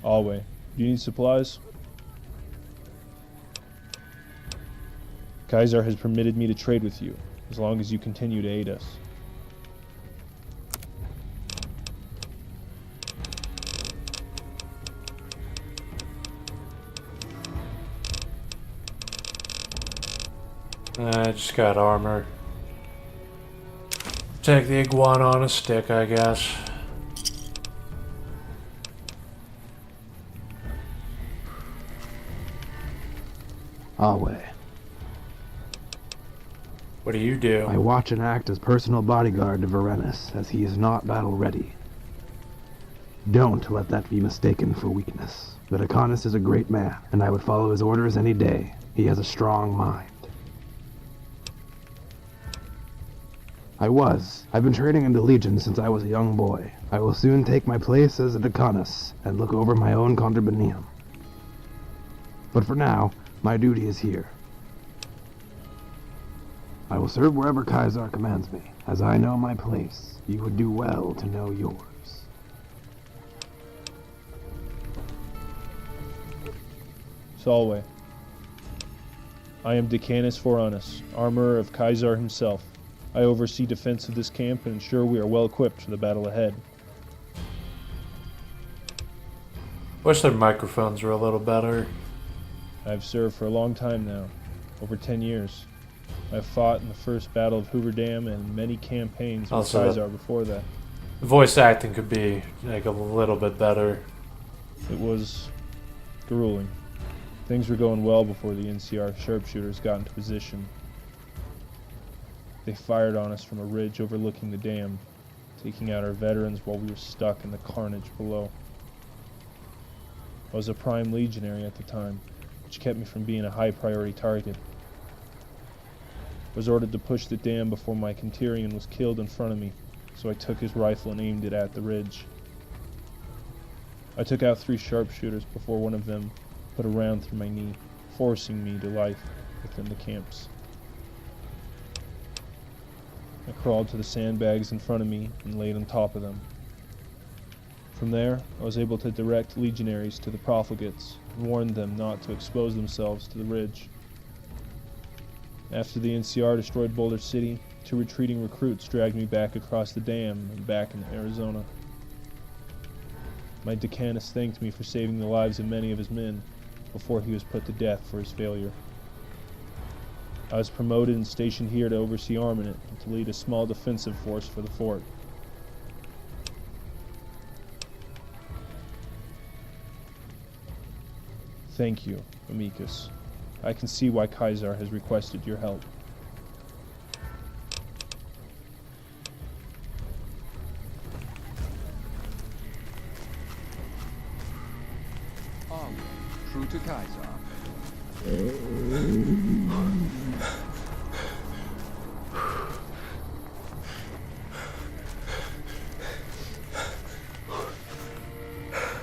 Alway, do you need supplies? Kaiser has permitted me to trade with you, as long as you continue to aid us. I just got armor. Take the iguana on a stick, I guess. Alway. What do you do? I watch and act as personal bodyguard to Varenis, as he is not battle-ready. Don't let that be mistaken for weakness. Vaticanus is a great man, and I would follow his orders any day. He has a strong mind. I've been training in the Legion since I was a young boy. I will soon take my place as a Decanus and look over my own condominium. But for now, my duty is here. I will serve wherever Caesar commands me. As I know my place, you would do well to know yours. Solway. I am Decanus Foranus, armorer of Caesar himself. I oversee defense of this camp and ensure we are well equipped for the battle ahead. Wish their microphones were a little better. I've served for a long time now, over 10 years. I've fought in the first Battle of Hoover Dam and many campaigns with Caesar before that. The voice acting could be like a little bit better. It was grueling. Things were going well before the NCR sharpshooters got into position. They fired on us from a ridge overlooking the dam, taking out our veterans while we were stuck in the carnage below. I was a prime legionary at the time, which kept me from being a high priority target. I was ordered to push the dam before my Centurion was killed in front of me, so I took his rifle and aimed it at the ridge. I took out 3 sharpshooters before one of them put a round through my knee, forcing me to life within the camps. I crawled to the sandbags in front of me and laid on top of them. From there, I was able to direct legionaries to the profligates and warn them not to expose themselves to the ridge. After the NCR destroyed Boulder City, 2 retreating recruits dragged me back across the dam and back into Arizona. My Decanus thanked me for saving the lives of many of his men before he was put to death for his failure. I was promoted and stationed here to oversee armament and to lead a small defensive force for the fort. Thank you, Amicus. I can see why Caesar has requested your help. True to Caesar.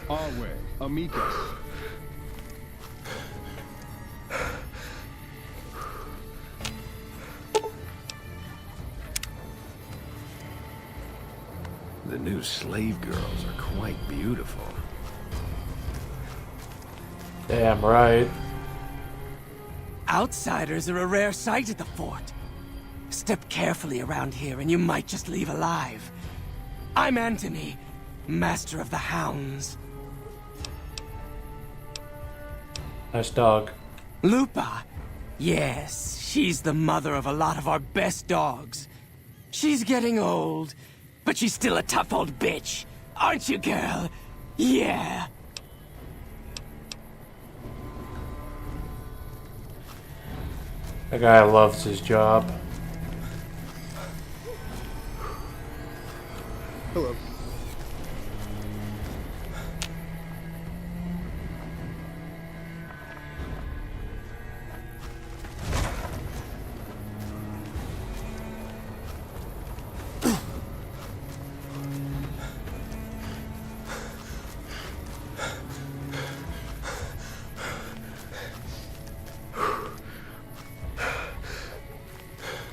Our way, Amicus. The new slave girls are quite beautiful. Damn right. Outsiders are a rare sight at the fort. Step carefully around here and you might just leave alive. I'm Antony, Master of the Hounds. Nice dog. Lupa? Yes, she's the mother of a lot of our best dogs. She's getting old, but she's still a tough old bitch. Aren't you, girl? Yeah. That guy loves his job. Hello.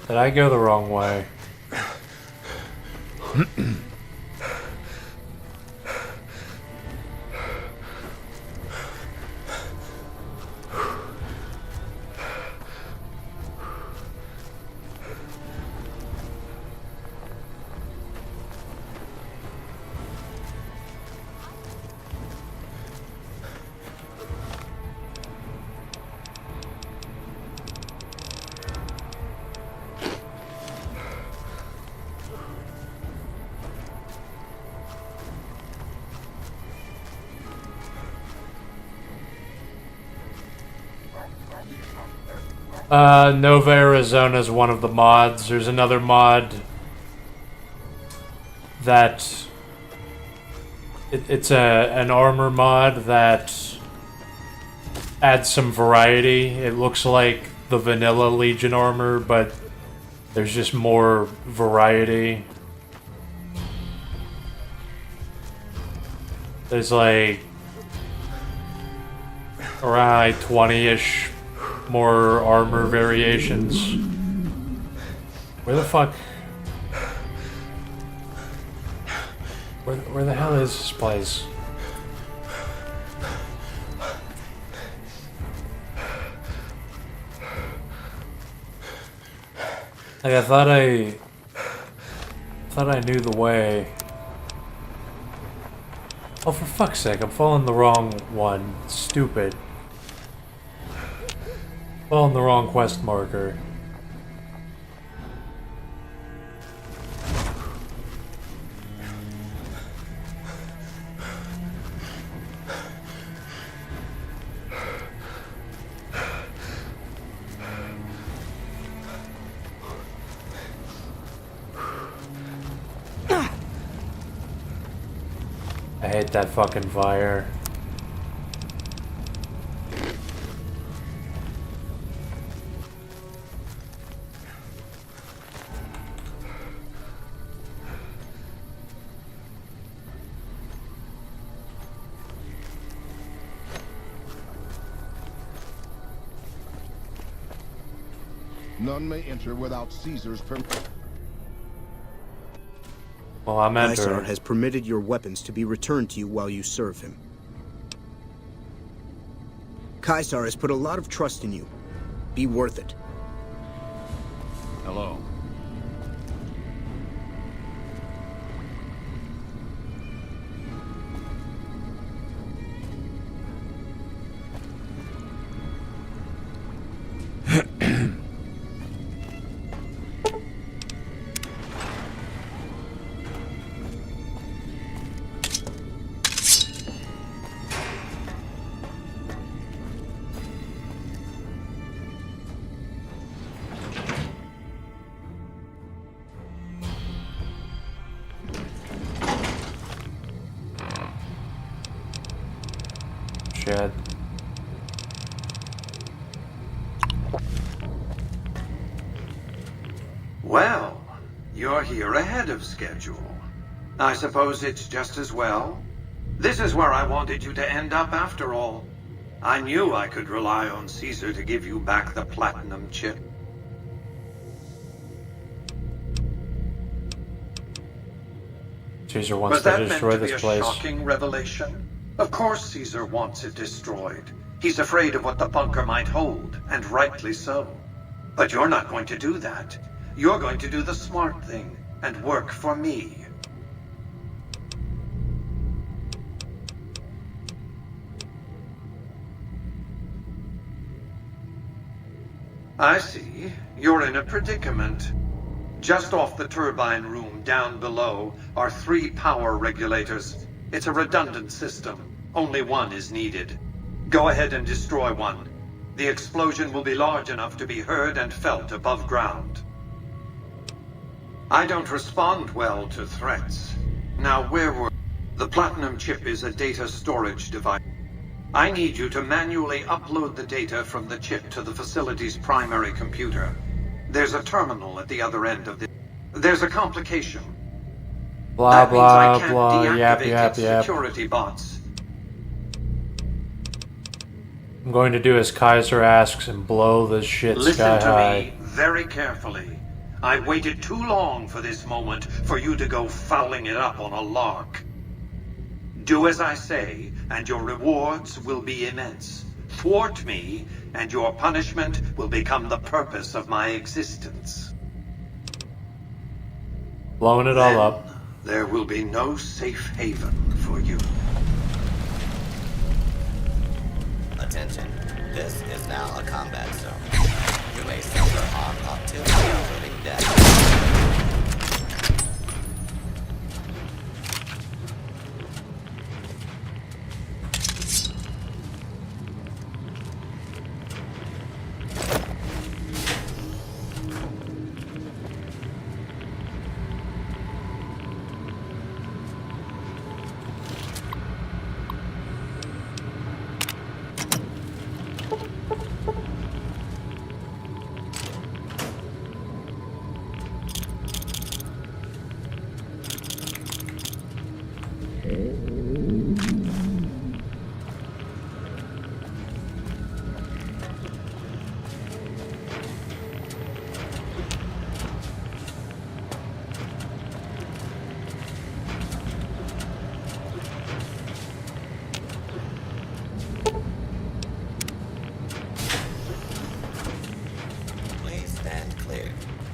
Did I go the wrong way? Nova Arizona is one of the mods. There's another mod that it's an armor mod that adds some variety. It looks like the vanilla Legion armor, but there's just more variety. There's like around 20-ish more armor variations. Where the fuck? Where the hell is this place? Like, I thought I knew the way. Oh, for fuck's sake, I'm following the wrong one. Stupid. Following the wrong quest marker. I hate that fucking fire. None may enter without Caesar's permission. Well, I'm entering. Caesar has permitted your weapons to be returned to you while you serve him. Caesar has put a lot of trust in you. Be worth it. Hello. Shit. Well, you're here ahead of schedule. I suppose it's just as well. This is where I wanted you to end up after all. I knew I could rely on Caesar to give you back the platinum chip. Caesar wants Was to that meant destroy to be this a place. shocking revelation? Of course Caesar wants it destroyed. He's afraid of what the bunker might hold, and rightly so. But you're not going to do that. You're going to do the smart thing, and work for me. I see. You're in a predicament. Just off the turbine room down below are 3 power regulators. It's a redundant system. Only one is needed. Go ahead and destroy one. The explosion will be large enough to be heard and felt above ground. I don't respond well to threats. Now, where were... The platinum chip is a data storage device. I need you to manually upload the data from the chip to the facility's primary computer. There's a terminal at the other end of the... There's a complication. Blah, That means I can't blah, deactivate yap, its yap. security bots. I'm going to do as Kaiser asks and blow this shit Listen sky to high. me very carefully. I waited too long for this moment for you to go fouling it up on a lark. Do as I say, and your rewards will be immense. Thwart me, and your punishment will become the purpose of my existence. Blowing it all up. There will be no safe haven for you. Attention. This is now a combat zone. You may suffer harm up to including death.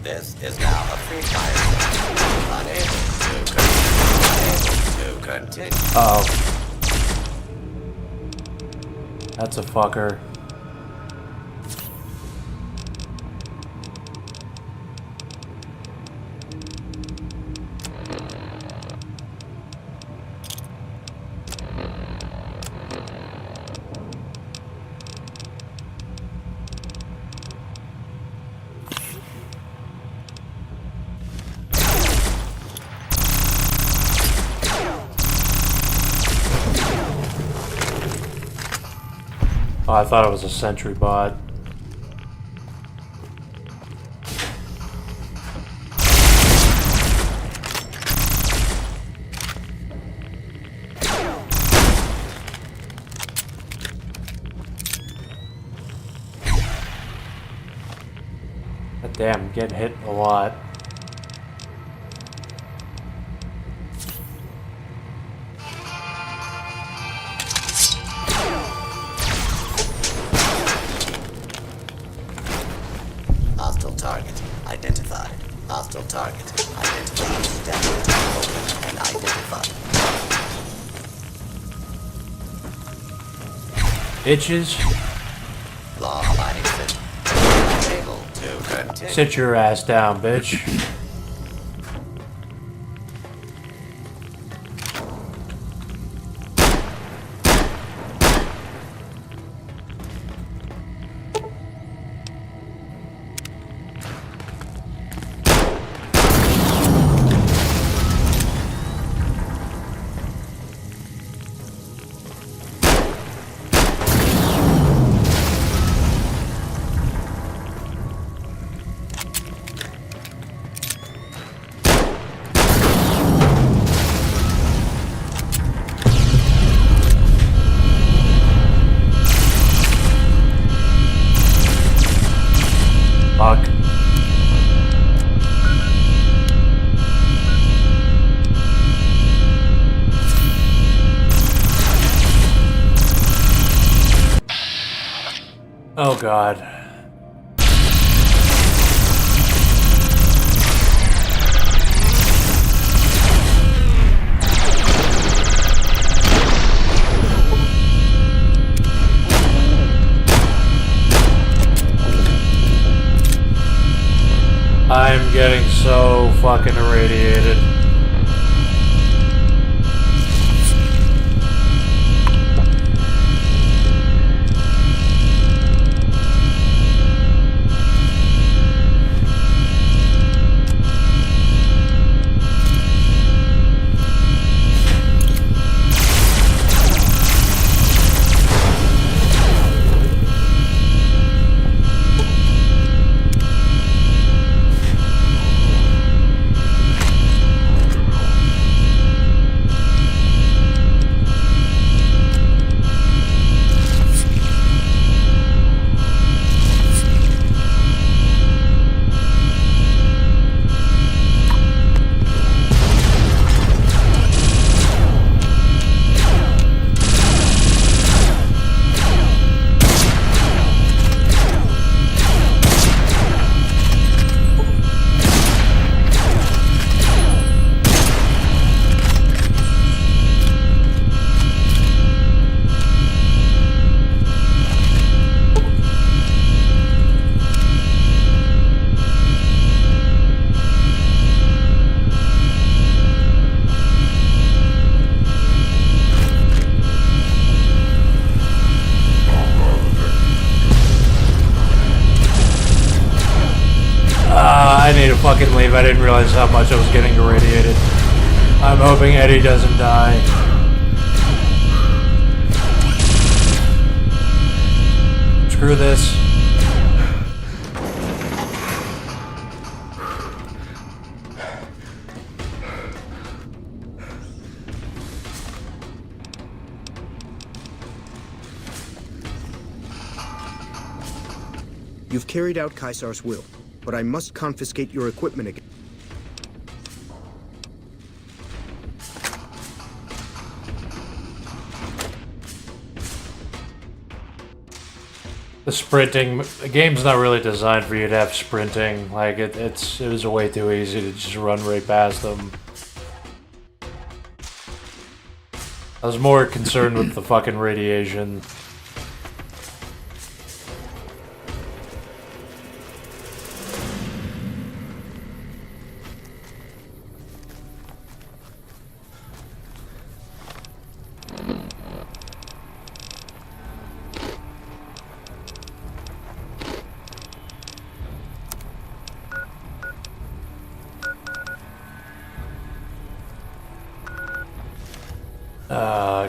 This is now a free fire zone. Unable to continue. Uh-oh. That's a fucker. Oh, I thought it was a sentry bot. God damn, I'm getting hit a lot. Hostile target identified. Hostile target identified. Definite open and identified. Bitches. Law-abiding citizen. Unable to continue. Sit your ass down, bitch. Fuck. Oh God. I'm getting so fucking irradiated. I need to fucking leave. I didn't realize how much I was getting irradiated. I'm hoping Eddie doesn't die. Screw this. You've carried out Caesar's will, but I must confiscate your equipment again. the game's not really designed for you to have sprinting. Like it was way too easy to just run right past them. I was more concerned with the fucking radiation.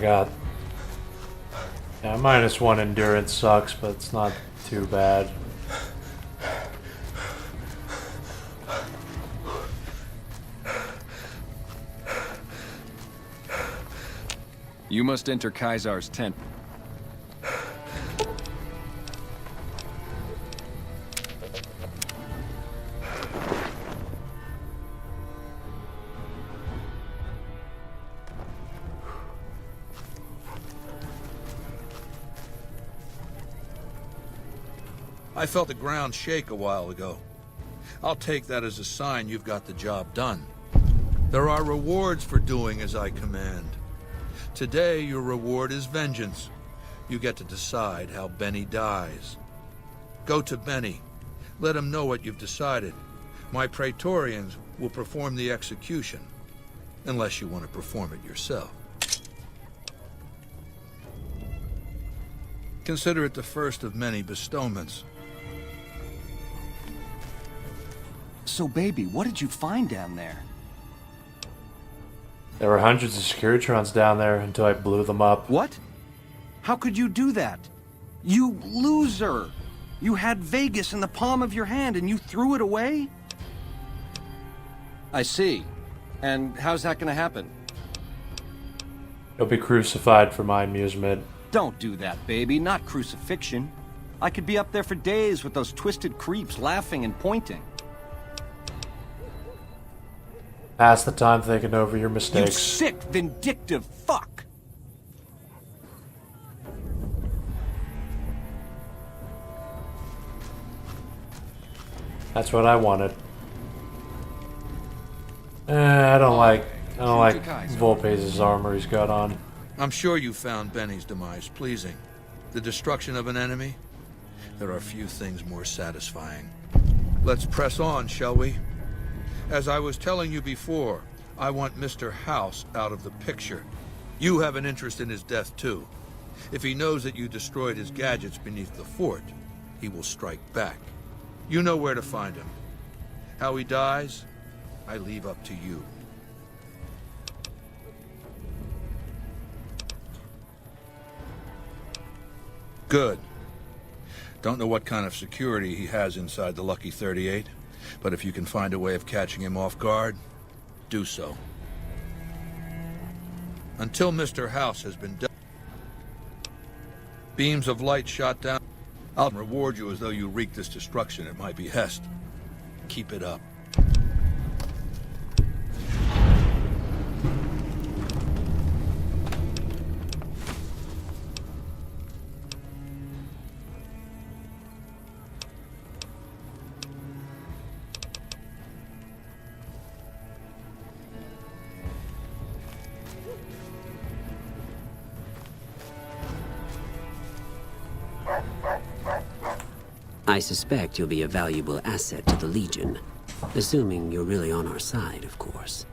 God. Yeah, -1 endurance sucks, but it's not too bad. You must enter Kaisar's tent. I felt the ground shake a while ago. I'll take that as a sign you've got the job done. There are rewards for doing as I command. Today, your reward is vengeance. You get to decide how Benny dies. Go to Benny. Let him know what you've decided. My Praetorians will perform the execution, unless you want to perform it yourself. Consider it the first of many bestowments. So, baby, what did you find down there? There were hundreds of Securitrons down there until I blew them up. What? How could you do that? You loser! You had Vegas in the palm of your hand and you threw it away? I see. And how's that gonna happen? You'll be crucified for my amusement. Don't do that, baby. Not crucifixion. I could be up there for days with those twisted creeps laughing and pointing. Pass the time thinking over your mistakes. You sick, vindictive fuck! That's what I wanted. I don't like Volpe's armor he's got on. I'm sure you found Benny's demise pleasing. The destruction of an enemy? There are few things more satisfying. Let's press on, shall we? As I was telling you before, I want Mr. House out of the picture. You have an interest in his death, too. If he knows that you destroyed his gadgets beneath the fort, he will strike back. You know where to find him. How he dies, I leave up to you. Good. Don't know what kind of security he has inside the Lucky 38. But if you can find a way of catching him off guard, do so. Until Mr. House has been dealt. Beams of light shot down. I'll reward you as though you wreaked this destruction at my behest. Keep it up. I suspect you'll be a valuable asset to the Legion. Assuming you're really on our side, of course.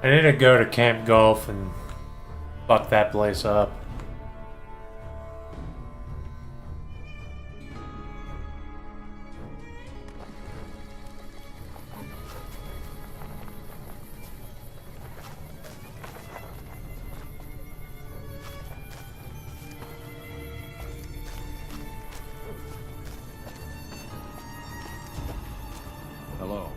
I need to go to Camp Gulf and fuck that place up. Hello.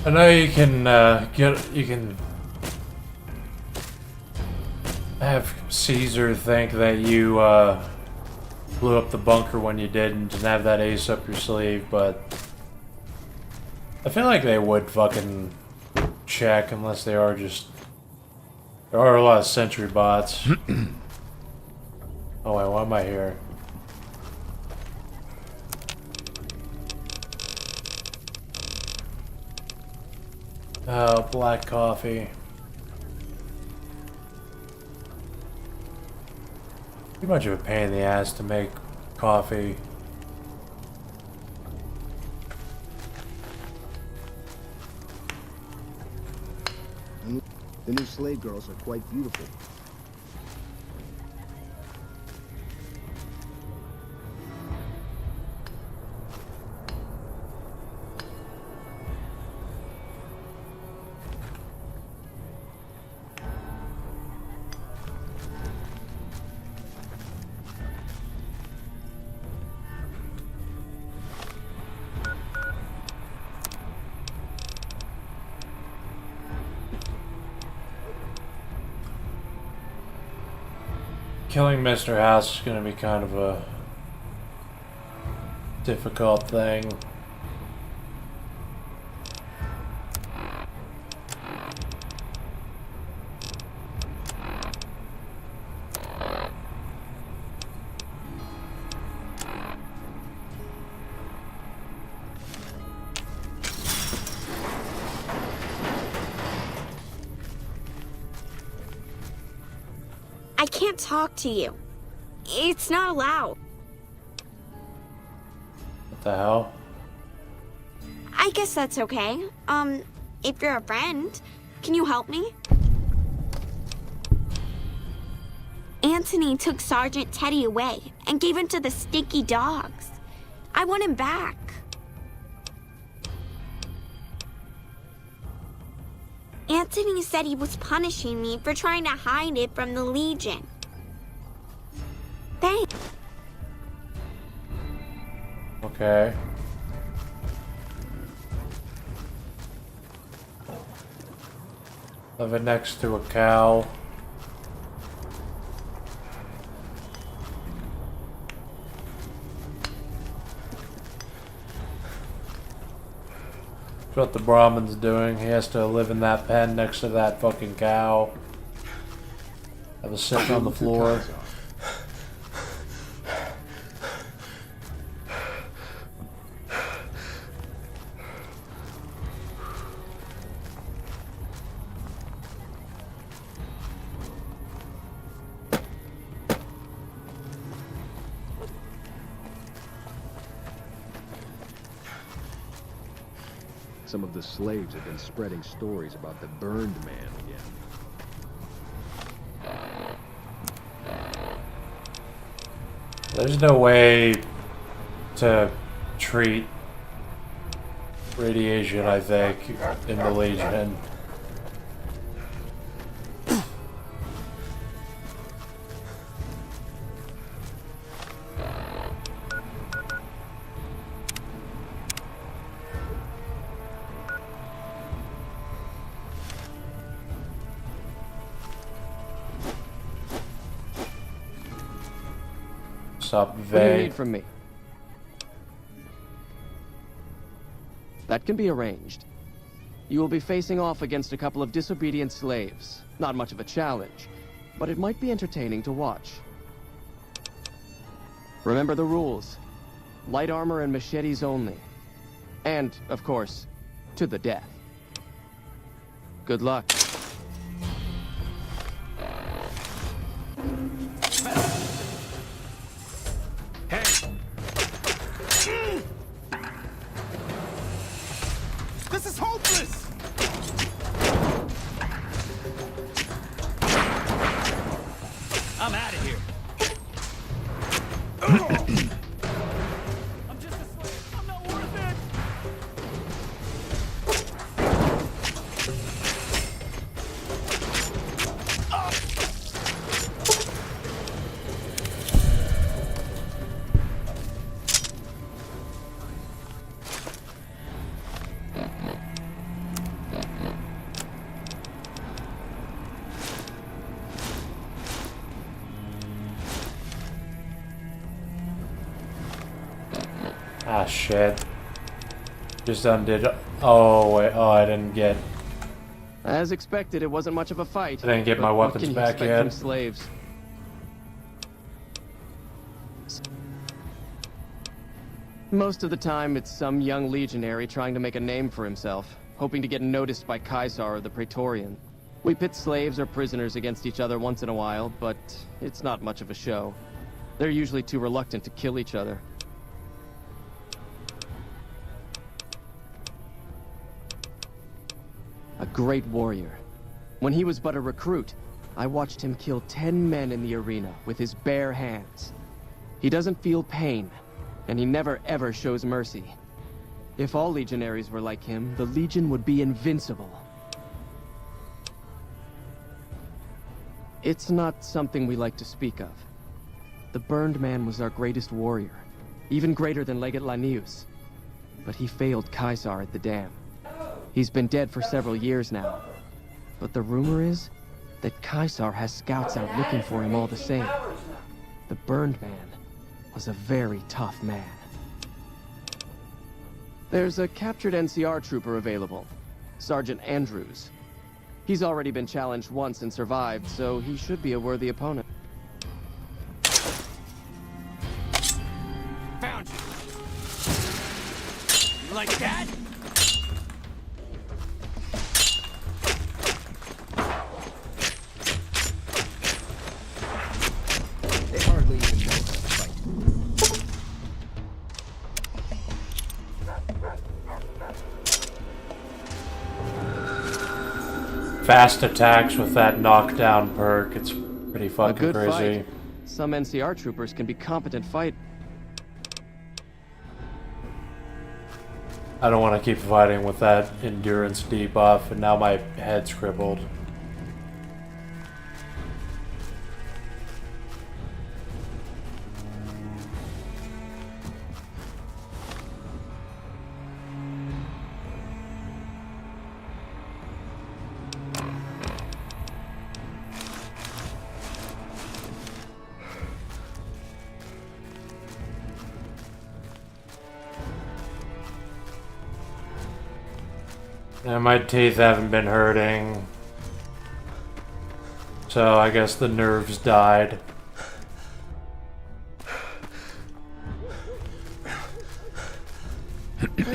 I know you can you can have Caesar think that you blew up the bunker when you didn't and have that ace up your sleeve, but I feel like they would fucking check unless they are just... There are a lot of sentry bots. Oh wait, why am I here? Oh, black coffee. Too much of a pain in the ass to make coffee. The new slave girls are quite beautiful. Killing Mr. House is going to be kind of a difficult thing. I can't talk to you. It's not allowed. What the hell? I guess that's okay. If you're a friend, can you help me? Anthony took Sergeant Teddy away and gave him to the stinky dogs. I want him back. Anthony said he was punishing me for trying to hide it from the Legion. Thanks. Okay. Live it next to a cow. That's what the Brahmin's doing. He has to live in that pen next to that fucking cow. Have a sit on the floor. Some of the slaves have been spreading stories about the burned man again. There's no way to treat radiation, I think, in the Legion. What do you need from me? That can be arranged. You will be facing off against a couple of disobedient slaves. Not much of a challenge, but it might be entertaining to watch. Remember the rules. Light armor and machetes only. And, of course, to the death. Good luck. This is hopeless! I'm out of here. I'm just a slave. I'm not worth it. Ah, shit. Just undid. Oh, wait. Oh, I didn't get. As expected, it wasn't much of a fight. I didn't get but my what weapons can you back expect yet. from slaves? Most of the time, it's some young legionary trying to make a name for himself, hoping to get noticed by Caesar or the Praetorian. We pit slaves or prisoners against each other once in a while, but it's not much of a show. They're usually too reluctant to kill each other. A great warrior. When he was but a recruit, I watched him kill 10 men in the arena with his bare hands. He doesn't feel pain, and he never ever shows mercy. If all legionaries were like him, the Legion would be invincible. It's not something we like to speak of. The Burned Man was our greatest warrior, even greater than Legate Lanius. But he failed Caesar at the dam. He's been dead for several years now. But the rumor is that Caesar has scouts out looking for him all the same. The Burned Man was a very tough man. There's a captured NCR trooper available, Sergeant Andrews. He's already been challenged once and survived, so he should be a worthy opponent. Found you. You like that? They hardly even know how to fight. Fast attacks with that knockdown perk. It's pretty A fucking good crazy. fight. Some NCR troopers can be competent fight. I don't want to keep fighting with that endurance debuff, and now my head's crippled. Yeah, my teeth haven't been hurting. So I guess the nerves died. The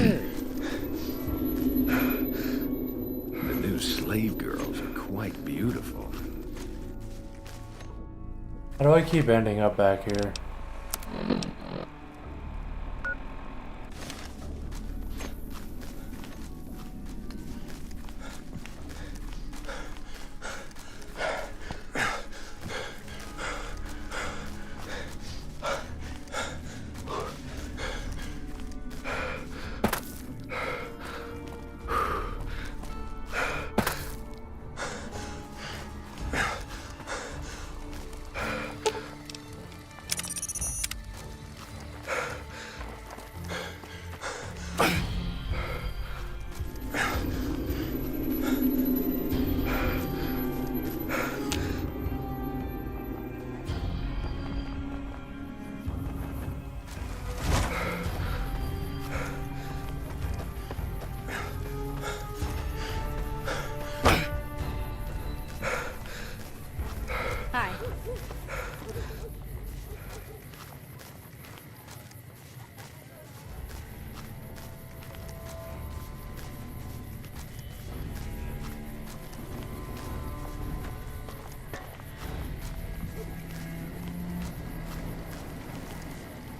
new slave girls are quite beautiful. How do I keep ending up back here? Hi.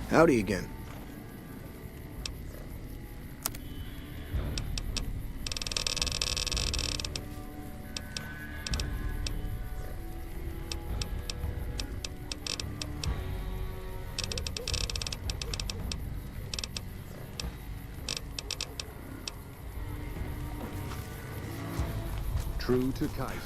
Howdy again. True to Kaiser.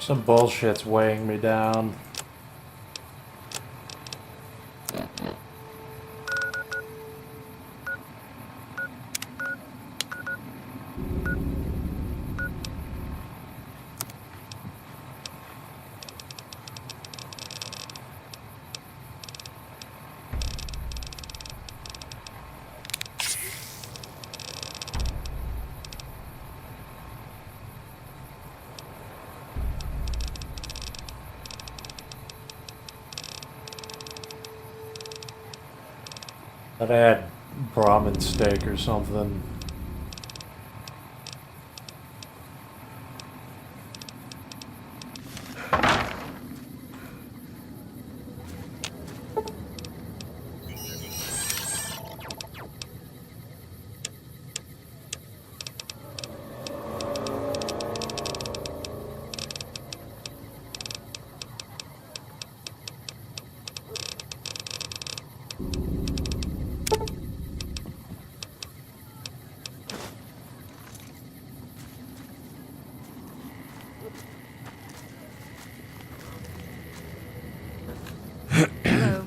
Some bullshit's weighing me down. Thought I had Brahmin steak or something. Hello.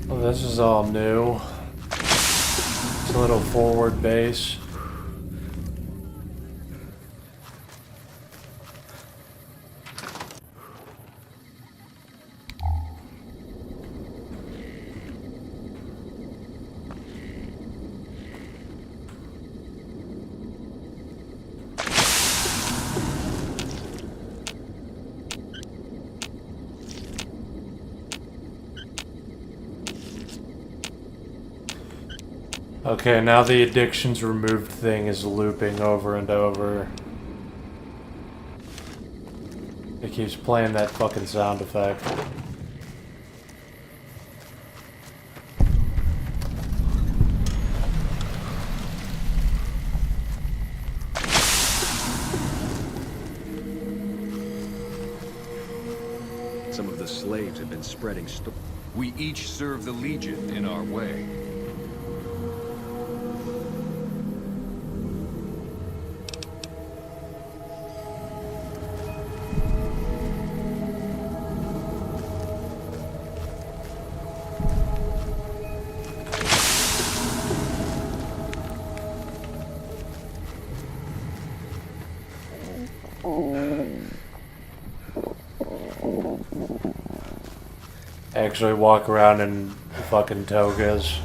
Well, this is all new. It's a little forward base. Okay, now the addictions removed thing is looping over and over. It keeps playing that fucking sound effect. Some of the slaves have been spreading We each serve the Legion in our way. Actually walk around in fucking togas.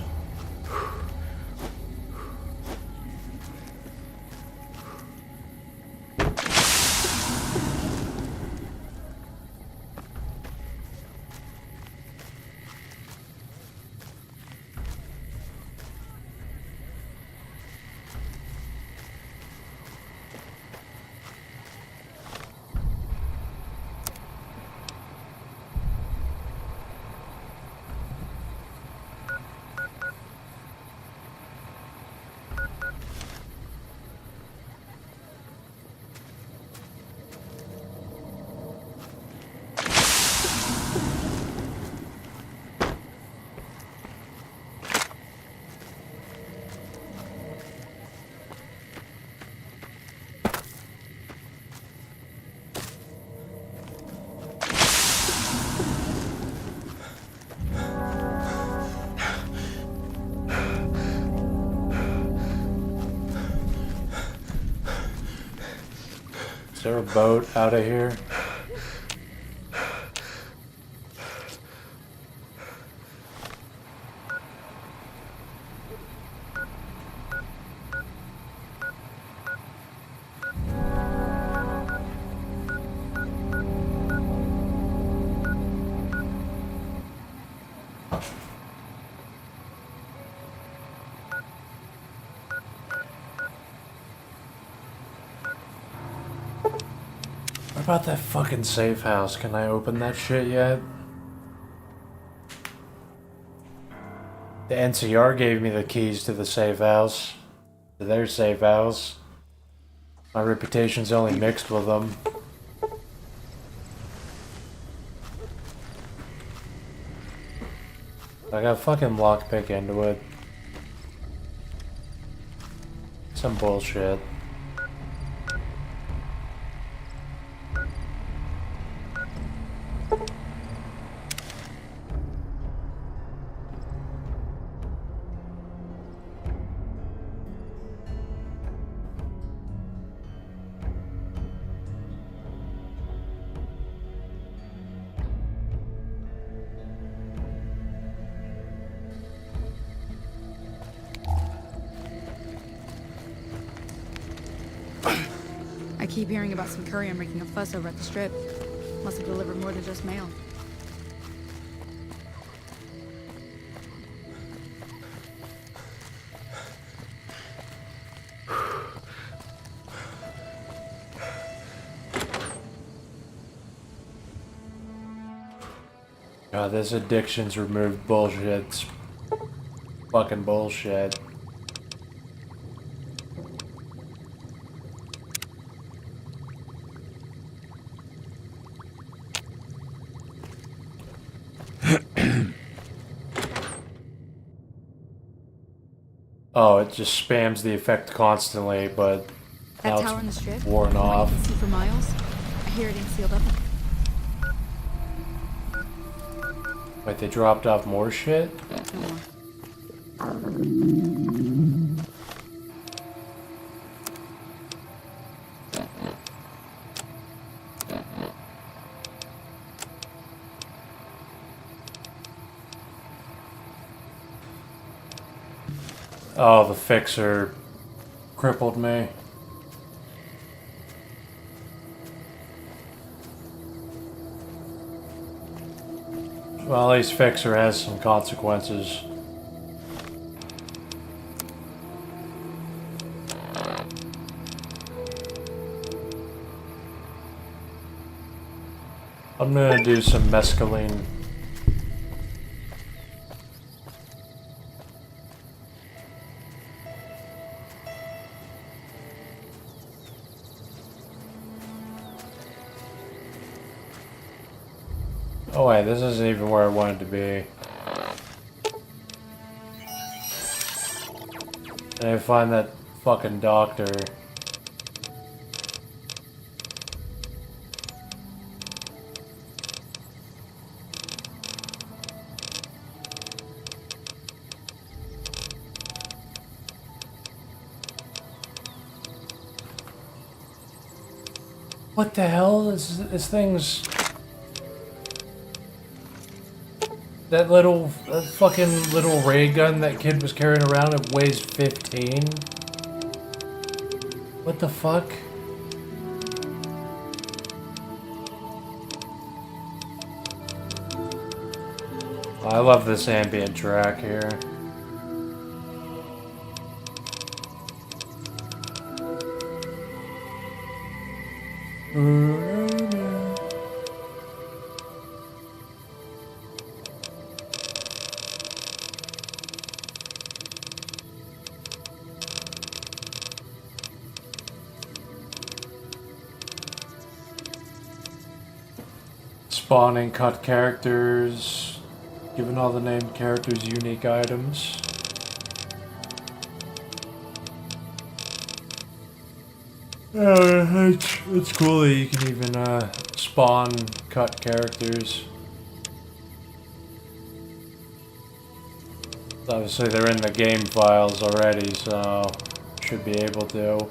Is there a boat out of here? What about that fucking safe house? Can I open that shit yet? The NCR gave me the keys to the safe house. To their safe house. My reputation's only mixed with them. I got fucking lockpick into it. Some bullshit. I keep hearing about some courier making a fuss over at the strip. Must have delivered more than just mail. God, this addictions removed bullshit's fucking bullshit. Oh, it just spams the effect constantly, but That now tower in the it's strip? worn The one off. you can see for miles? I hear it ain't sealed up. Wait, they dropped off more shit? Oh, the fixer crippled me. Well, at least fixer has some consequences. I'm gonna do some mescaline. Oh wait, this isn't even where I wanted to be. And I find that fucking doctor. What the hell is this thing's... That little, fucking little ray gun that kid was carrying around, it weighs 15? What the fuck? I love this ambient track here. Spawning cut characters, giving all the named characters unique items. It's cool that you can even spawn cut characters. Obviously they're in the game files already, so should be able to.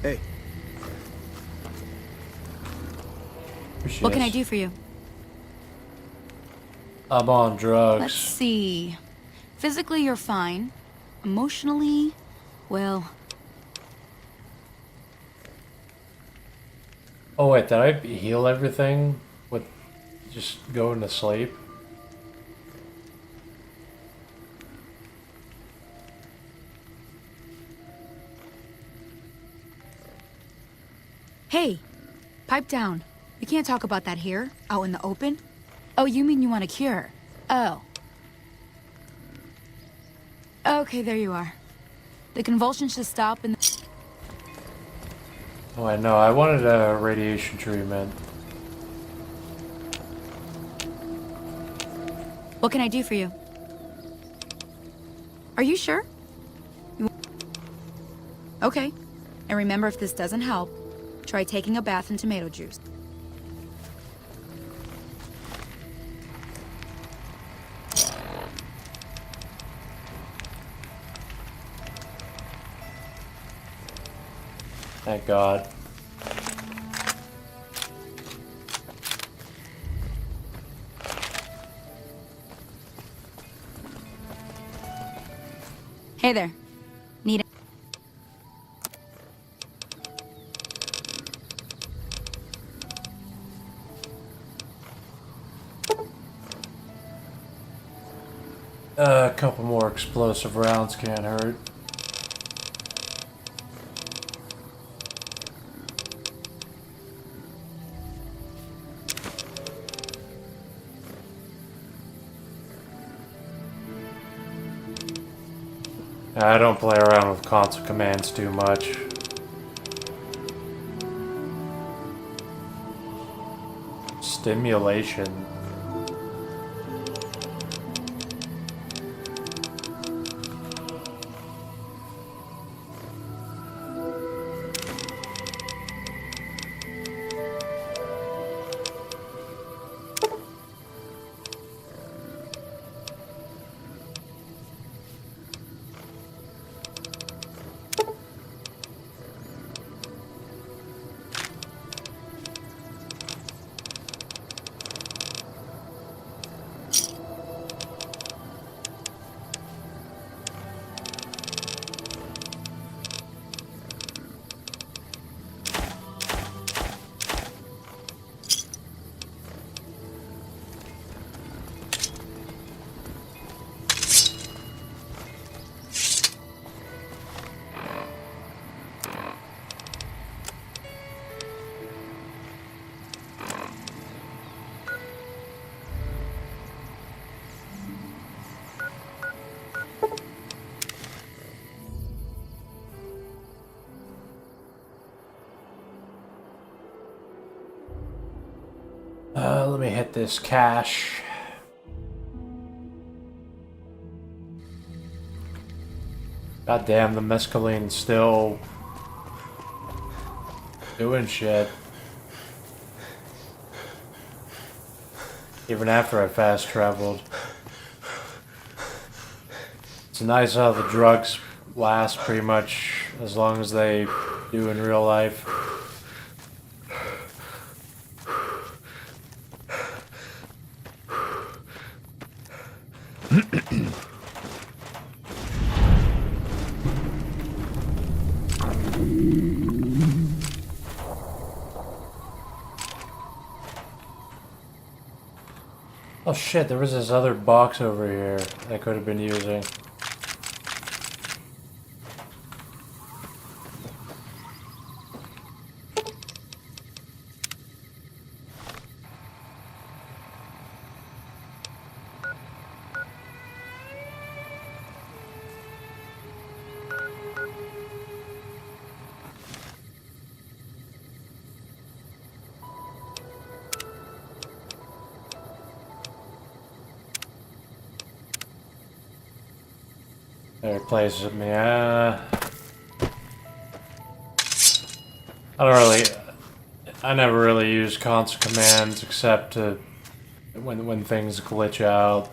Hey. What can I do for you? I'm on drugs. Let's see. Physically, you're fine. Emotionally, well... Oh wait, did I heal everything with just going to sleep? Hey, pipe down. We can't talk about that here, out in the open. Oh, you mean you want a cure? Oh. Okay, there you are. The convulsions should stop and... Oh, I know. I wanted a radiation treatment. What can I do for you? Are you sure? Okay. And remember, if this doesn't help, try taking a bath in tomato juice. Thank God. Hey there. Need it? A couple more explosive rounds can't hurt. I don't play around with console commands too much. Stimulation. Let me hit this cache. God damn, the mescaline's still doing shit. Even after I fast traveled. It's nice how the drugs last pretty much as long as they do in real life. Oh shit, there was this other box over here I could have been using. There places me. I never really use console commands except to when things glitch out.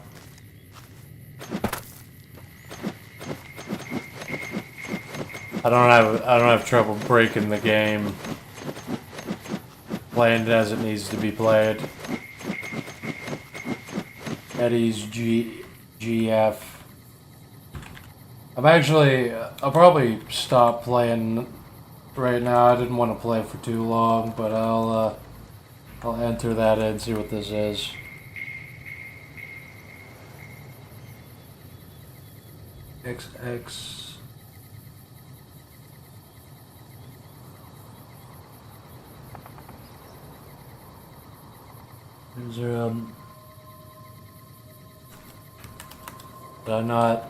I don't have trouble breaking the game, playing it as it needs to be played. Eddie's GF. I'll probably stop playing right now. I didn't want to play for too long, but I'll enter that in, see what this is. XX. Is there did I not?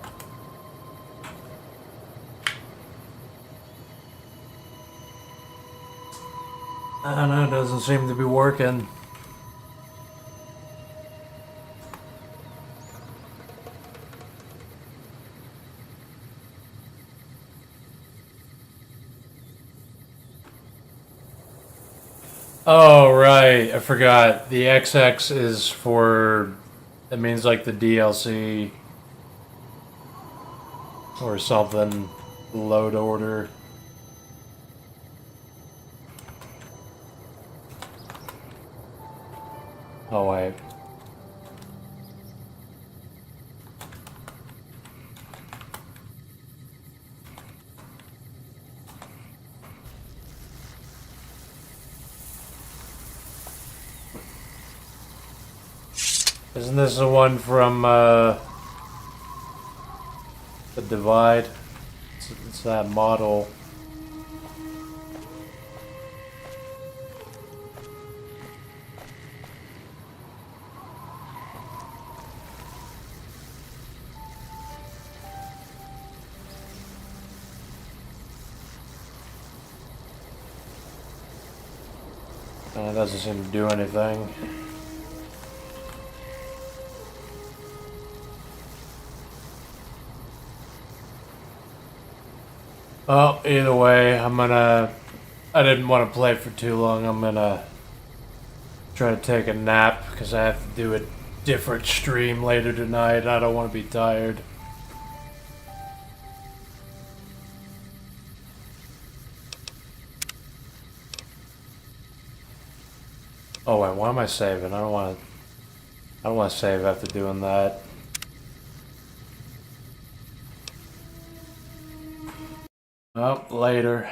I don't know, it doesn't seem to be working. Oh, right. I forgot. The XX is for... It means like the DLC. Or something. Load order. Oh, wait. Isn't this the one from, The Divide? It's that model. It doesn't seem to do anything. Well, either way, I didn't want to play for too long. I'm gonna try to take a nap because I have to do a different stream later tonight. I don't want to be tired. Oh wait, why am I saving? I don't want to save after doing that. Oh, later.